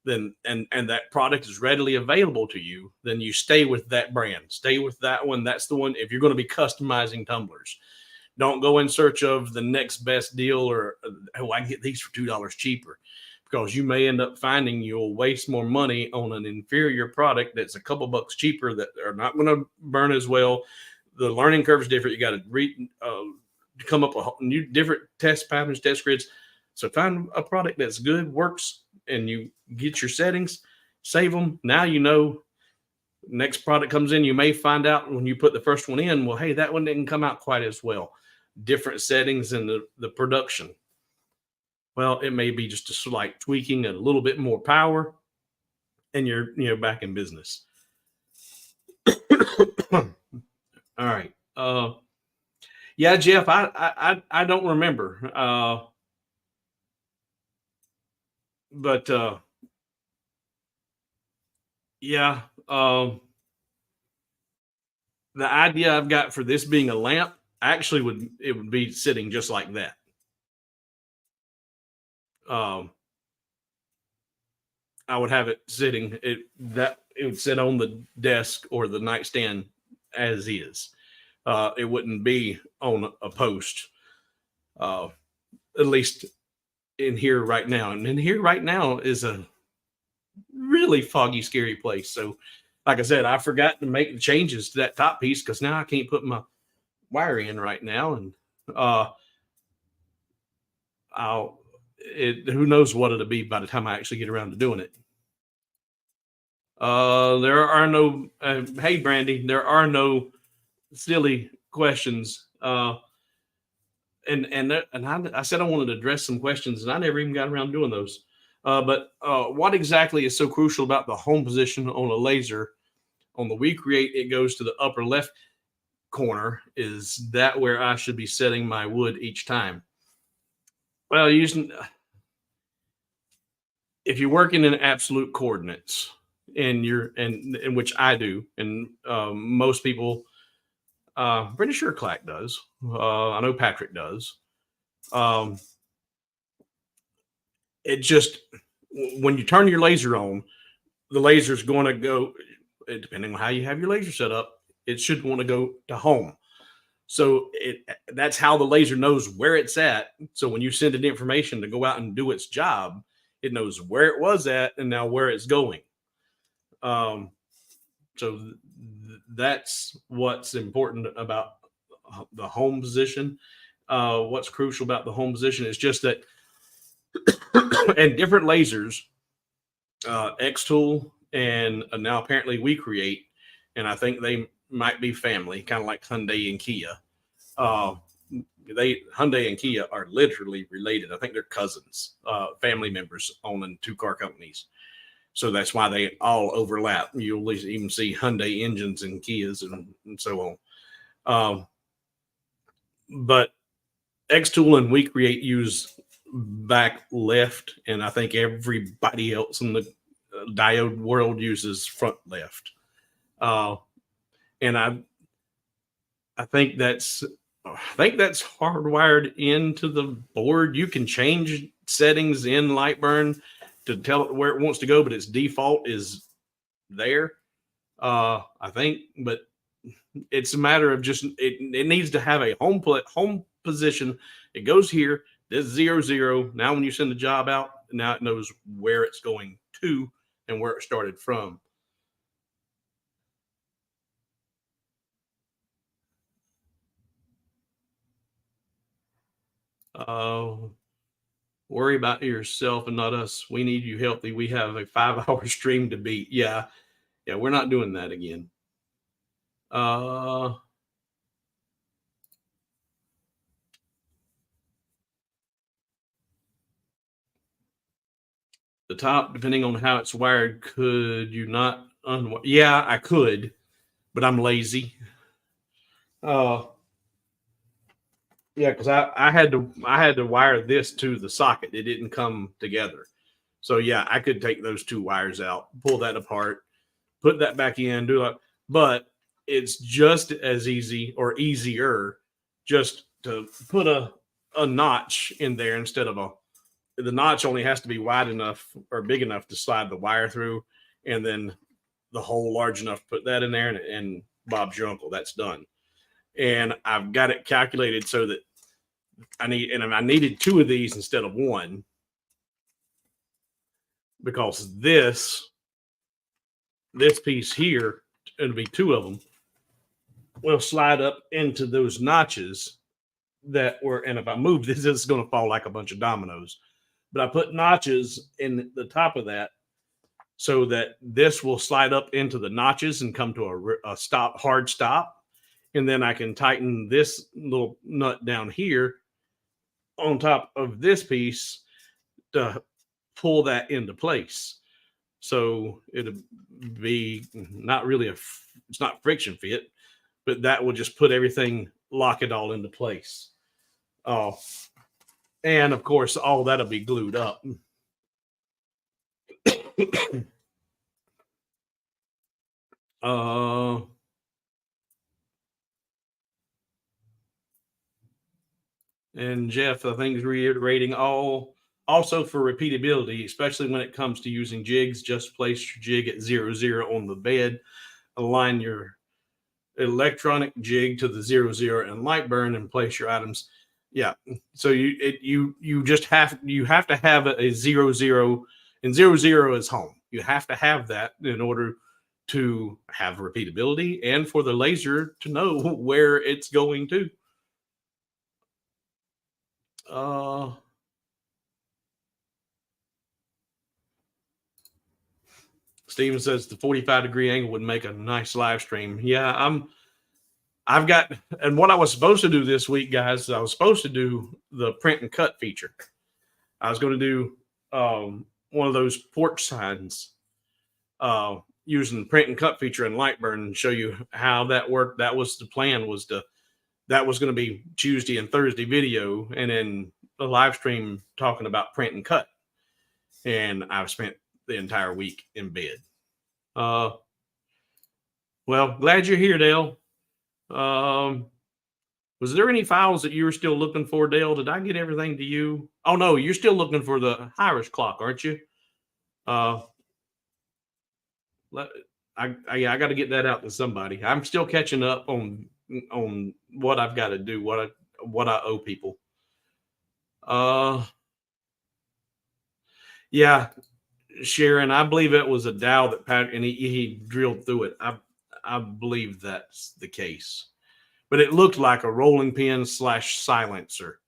then and that product is readily available to you, then you stay with that brand. Stay with that one. That's the one. If you're going to be customizing tumblers, don't go in search of the next best deal or, oh, I can get these for $2 cheaper, because you may end up finding you'll waste more money on an inferior product that's a couple bucks cheaper that are not going to burn as well. The learning curve is different. You got to come up with new different test patterns, test grids. So find a product that's good, works, and you get your settings, save them. Now you know next product comes in, you may find out when you put the first one in, well, hey, that one didn't come out quite as well. Different settings in the production. Well, it may be just a slight tweaking, a little bit more power, and you're back in business. All right. Yeah, Jeff, I don't remember. But yeah, the idea I've got for this being a lamp actually would be sitting just like that. I would have it sitting it would sit on the desk or the nightstand as is. It wouldn't be on a post. At least in here right now. And in here right now is a really foggy, scary place. So, like I said, I forgot to make the changes to that top piece because now I can't put my wire in right now. And who knows what it'll be by the time I actually get around to doing it. There are no, hey, Brandy, there are no silly questions. I said I wanted to address some questions, and I never even got around doing those. But what exactly is so crucial about the home position on a laser? On the We Create, it goes to the upper left corner. Is that where I should be setting my wood each time? Well, if you're working in absolute coordinates, and which I do, and most people, pretty sure Clack does. I know Patrick does. It just, when you turn your laser on, the laser's going to go, depending on how you have your laser set up, it should want to go to home. So that's how the laser knows where it's at. So when you send it information to go out and do its job, it knows where it was at and now where it's going. So that's what's important about the home position. What's crucial about the home position is just that, and different lasers, X-Tool and now apparently We Create, and I think they might be family, kind of like Hyundai and Kia. Hyundai and Kia are literally related. I think they're cousins, family members owning two car companies. So that's why they all overlap. You'll even see Hyundai engines and Kias and so on. But X-Tool and We Create use back left, and I think everybody else in the diode world uses front left. And I think that's hardwired into the board. You can change settings in Lightburn to tell it where it wants to go, but its default is there. I think, but it's a matter of just it needs to have a home position. It goes here. This 0, 0. Now, when you send the job out, now it knows where it's going to and where it started from. Worry about yourself and not us. We need you healthy. We have a 5-hour stream to beat. Yeah, we're not doing that again. The top, depending on how it's wired, could you not yeah, I could, but I'm lazy. Yeah, because I had to wire this to the socket. It didn't come together. So yeah, I could take those two wires out, pull that apart, put that back in, do it. But it's just as easy or easier just to put a notch in there instead of the notch only has to be wide enough or big enough to slide the wire through, and then the hole large enough to put that in there, and Bob's your uncle. That's done. And I've got it calculated so that I needed 2 of these instead of 1, because this piece here, it'll be 2 of them, will slide up into those notches that were, and if I move this, it's going to fall like a bunch of dominoes. But I put notches in the top of that so that this will slide up into the notches and come to a hard stop. And then I can tighten this little nut down here on top of this piece to pull that into place. So it'll be not really it's not friction fit, but that will just put everything, lock it all into place. Oh, and of course, all that'll be glued up. And Jeff, I think, is reiterating also for repeatability, especially when it comes to using jigs. Just place your jig at 0, 0 on the bed. Align your electronic jig to the 0, 0 and Lightburn, and place your items. Yeah. So you just have to have a 0 0, and 0 0 is home. You have to have that in order to have repeatability and for the laser to know where it's going to. Steven says the 45-degree angle would make a nice live stream. Yeah, I've got, and what I was supposed to do this week, guys, I was supposed to do the print and cut feature. I was going to do one of those porch signs using the print and cut feature in Lightburn and show you how that worked. That was the plan, that was going to be Tuesday and Thursday video, and then a live stream talking about print and cut. And I've spent the entire week in bed. Well, glad you're here, Dale. Was there any files that you were still looking for, Dale? Did I get everything to you? Oh no, you're still looking for the Irish clock, aren't you? I got to get that out to somebody. I'm still catching up on what I've got to do, what I owe people. Yeah, Sharon, I believe it was a dowel that Pat, and he drilled through it. I believe that's the case, but it looked like a rolling pin / silencer.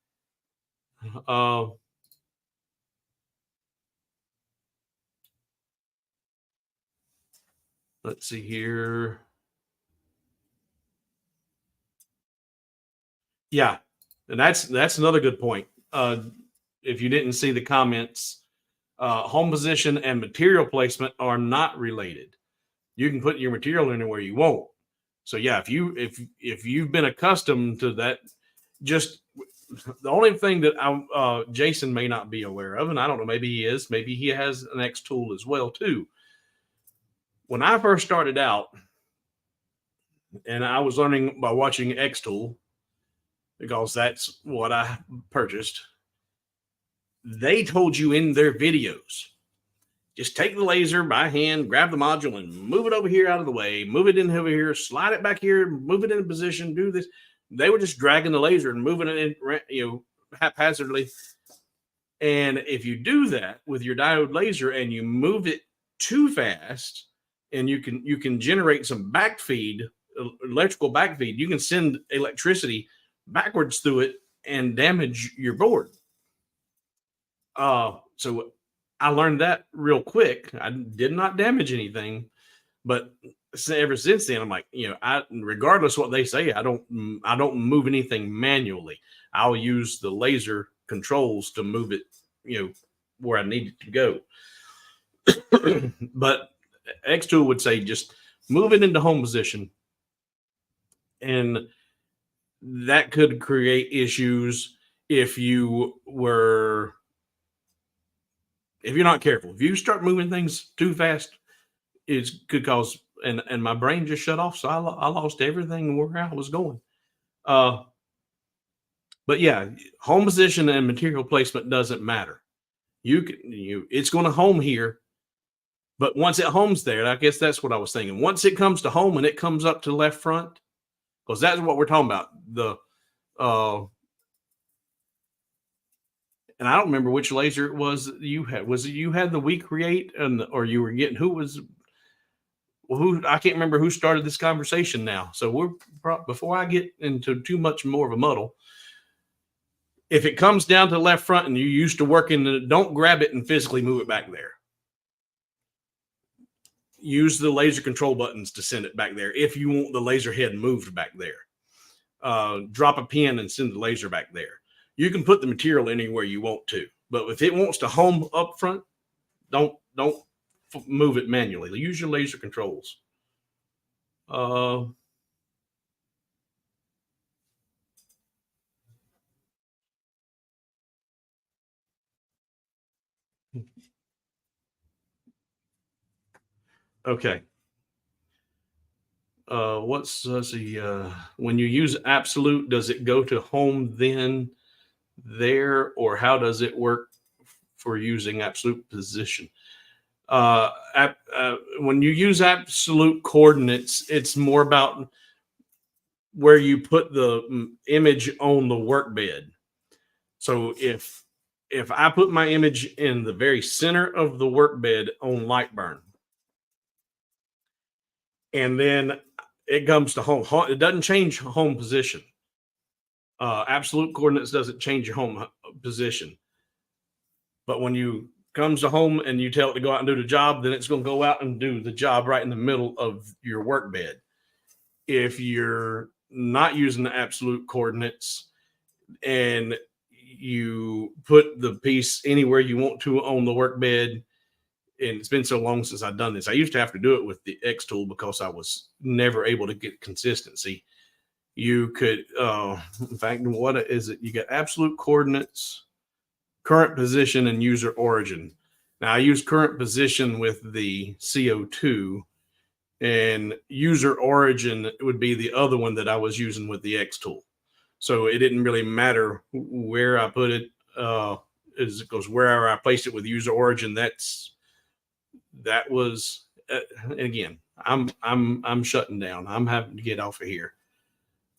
Let's see here. Yeah, and that's another good point. If you didn't see the comments, home position and material placement are not related. You can put your material anywhere you want. So yeah, if you've been accustomed to that, just the only thing that Jason may not be aware of, and I don't know, maybe he is, maybe he has an X tool as well too. When I first started out, and I was learning by watching X tool, because that's what I purchased. They told you in their videos, just take the laser by hand, grab the module and move it over here out of the way, move it in over here, slide it back here, move it in position, do this. They were just dragging the laser and moving it in, haphazardly. And if you do that with your diode laser and you move it too fast, and you can generate some backfeed, electrical backfeed, you can send electricity backwards through it and damage your board. So I learned that real quick. I did not damage anything, but ever since then, I'm like, regardless of what they say, I don't move anything manually. I'll use the laser controls to move it, where I need it to go. But X-Tool would say, just move it into home position. And that could create issues if you're not careful. If you start moving things too fast, it could cause, and my brain just shut off. So I lost everything where I was going. But yeah, home position and material placement doesn't matter. It's going to home here, but once it homes there, I guess that's what I was thinking. Once it comes to home and it comes up to left front, because that's what we're talking about. And I don't remember which laser it was you had. Was it you had the We Create, or you were getting who? I can't remember who started this conversation now. So before I get into too much more of a muddle, if it comes down to the left front and you used to work don't grab it and physically move it back there. Use the laser control buttons to send it back there if you want the laser head moved back there. Drop a pin and send the laser back there. You can put the material anywhere you want to, but if it wants to home up front, don't move it manually. Use your laser controls. Okay. Let's see. When you use absolute, does it go to home then there, or how does it work for using absolute position? When you use absolute coordinates, it's more about where you put the image on the workbed. So if I put my image in the very center of the workbed on light burn, and then it comes to home, it doesn't change home position. Absolute coordinates doesn't change your home position. But when you comes to home and you tell it to go out and do the job, then it's going to go out and do the job right in the middle of your workbed. If you're not using the absolute coordinates and you put the piece anywhere you want to on the workbed, and it's been so long since I've done this. I used to have to do it with the X tool because I was never able to get consistency. You could, in fact, what is it? You got absolute coordinates, current position, and user origin. Now I use current position with the CO2, and user origin would be the other one that I was using with the X tool. So it didn't really matter where I put it, because wherever I placed it with user origin, that was again. I'm shutting down. I'm having to get off of here.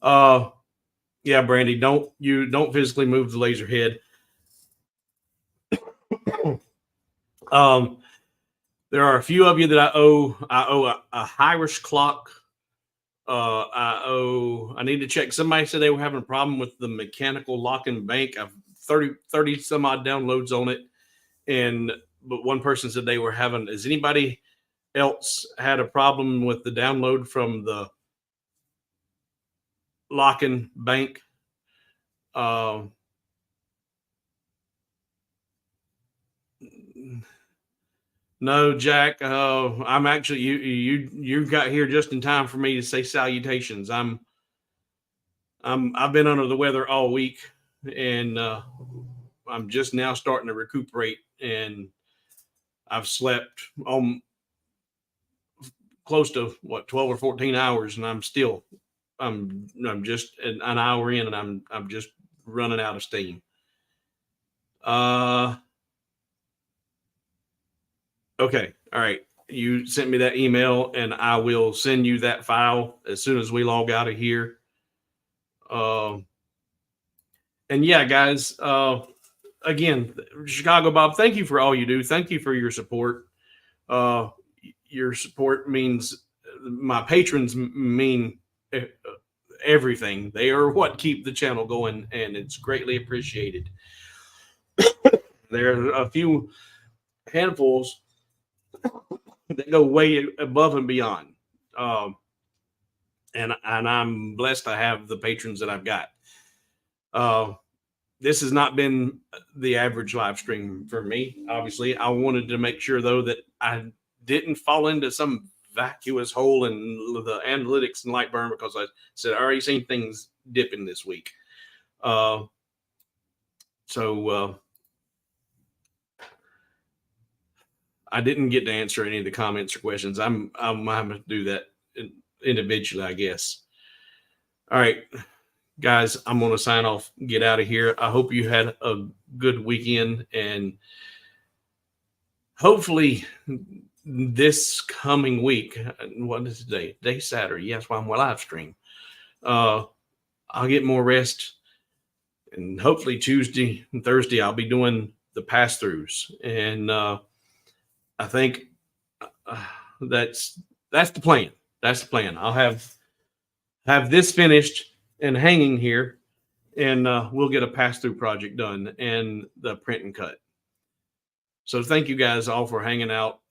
Yeah, Brandy, don't physically move the laser head. There are a few of you that I owe a Irish clock. I need to check. Somebody said they were having a problem with the mechanical lock and bank. I've 30 some odd downloads on it. But one person said they were having, has anybody else had a problem with the download from the lock and bank? No, Jack. I'm actually you got here just in time for me to say salutations. I've been under the weather all week, and I'm just now starting to recuperate, and I've slept close to 12 or 14 hours, and I'm just an hour in, and I'm just running out of steam. Okay. All right. You sent me that email, and I will send you that file as soon as we log out of here. And yeah, guys, again, Chicago Bob, thank you for all you do. Thank you for your support. Your support means, my patrons mean everything. They are what keep the channel going, and it's greatly appreciated. There are a few handfuls that go way above and beyond. And I'm blessed to have the patrons that I've got. This has not been the average live stream for me. Obviously, I wanted to make sure though that I didn't fall into some vacuous hole in the analytics and Lightburn, because I said I already seen things dipping this week. I didn't get to answer any of the comments or questions. I'm having to do that individually, I guess. All right, guys, I'm going to sign off, get out of here. I hope you had a good weekend, and hopefully this coming week, what is today? Today's Saturday. Yes, while I'm live stream. I'll get more rest, and hopefully Tuesday and Thursday I'll be doing the pass-throughs, and I think that's the plan. That's the plan. I'll have this finished and hanging here, and we'll get a pass-through project done and the print and cut. So thank you guys all for hanging out.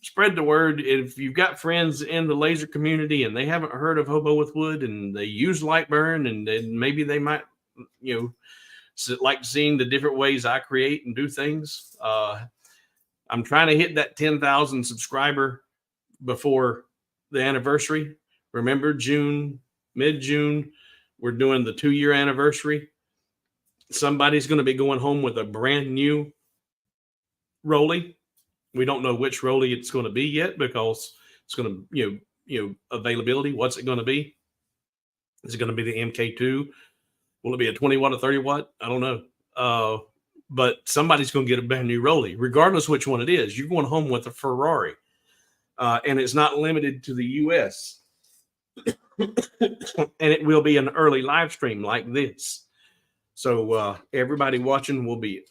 Spread the word. If you've got friends in the laser community and they haven't heard of Hobo with Wood and they use Lightburn, and then maybe they might, like seeing the different ways I create and do things. I'm trying to hit that 10,000 subscriber before the anniversary. Remember, mid-June, we're doing the 2-year anniversary. Somebody's going to be going home with a brand new Roly. We don't know which Roly it's going to be yet, because it's going to, availability. What's it going to be? Is it going to be the MK2? Will it be a 20 watt or 30 watt? I don't know. But somebody's going to get a brand new Roly, regardless which one it is. You're going home with a Ferrari. And it's not limited to the US. And it will be an early live stream like this. So everybody watching will be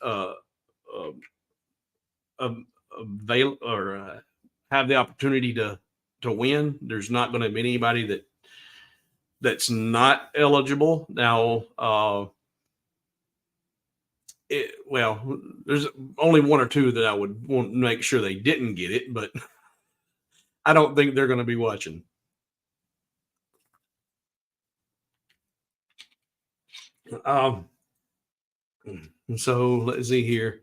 avail or have the opportunity to win. There's not going to be anybody that's not eligible now. Well, there's only one or two that I would want to make sure they didn't get it, but I don't think they're going to be watching. So let's see here.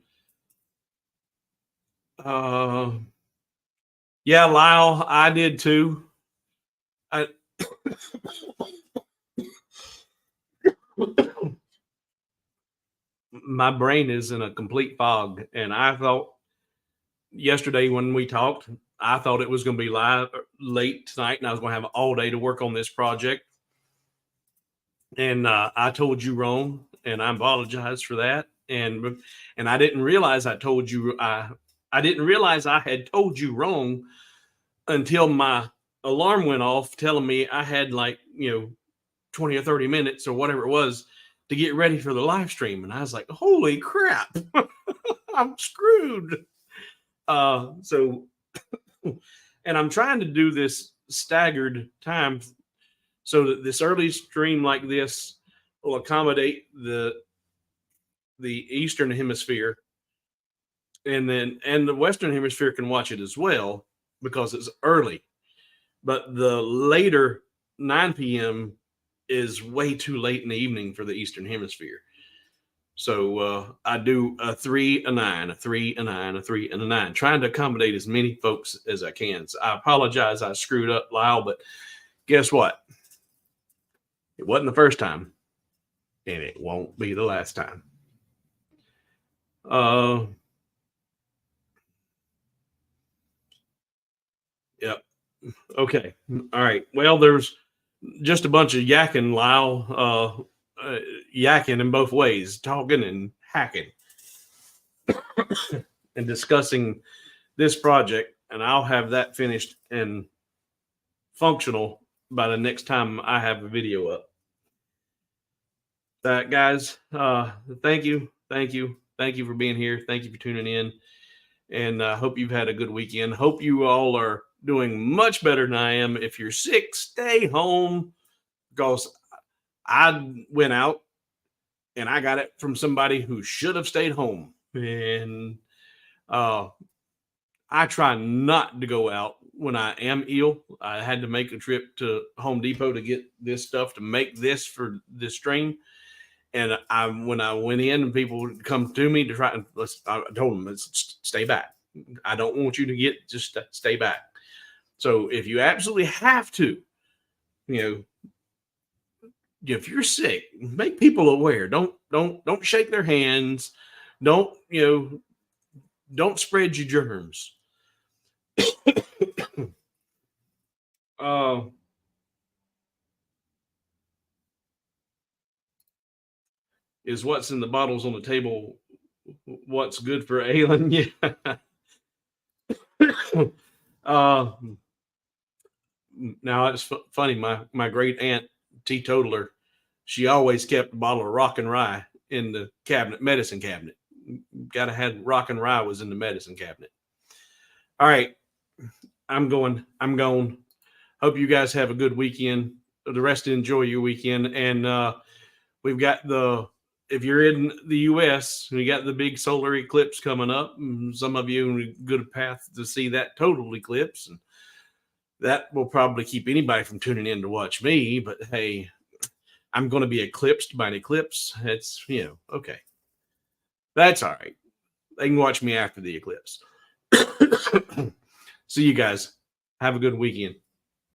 Yeah, Lyle, I did too. My brain is in a complete fog, and I thought yesterday when we talked, I thought it was going to be live late tonight, and I was going to have all day to work on this project. And I told you wrong, and I apologize for that. And I didn't realize I told you I didn't realize I had told you wrong until my alarm went off, telling me I had 20 or 30 minutes or whatever it was to get ready for the live stream. And I was like, holy crap, I'm screwed. So, and I'm trying to do this staggered time so that this early stream like this will accommodate the Eastern Hemisphere, and the Western Hemisphere can watch it as well because it's early. But the later 9 p.m. is way too late in the evening for the Eastern Hemisphere. So I do a 3, a 9, a 3, a 9, a 3, and a 9, trying to accommodate as many folks as I can. So I apologize I screwed up, Lyle, but guess what? It wasn't the first time, and it won't be the last time. Yep. Okay. All right. Well, there's just a bunch of yakking, Lyle, yakking in both ways, talking and hacking and discussing this project. And I'll have that finished and functional by the next time I have a video up. Guys, thank you for being here. Thank you for tuning in, and I hope you've had a good weekend. Hope you all are doing much better than I am. If you're sick, stay home, because I went out and I got it from somebody who should have stayed home. And I try not to go out when I am ill. I had to make a trip to Home Depot to get this stuff to make this for this stream. And when I went in and people would come to me to try, I told them, stay back. I don't want you to just stay back. So if you absolutely have to, if you're sick, make people aware. Don't shake their hands. Don't spread your germs. Is what's in the bottles on the table what's good for Alan? Yeah. Now it's funny. My great aunt, teetotaler, she always kept a bottle of rock and rye in the medicine cabinet. Gotta have rock and rye was in the medicine cabinet. All right. I'm going. Hope you guys have a good weekend. The rest enjoy your weekend. And we've got if you're in the U.S., we got the big solar eclipse coming up. Some of you in a good path to see that total eclipse. And that will probably keep anybody from tuning in to watch me. But hey, I'm going to be eclipsed by an eclipse. It's, okay. That's all right. They can watch me after the eclipse. See you guys. Have a good weekend.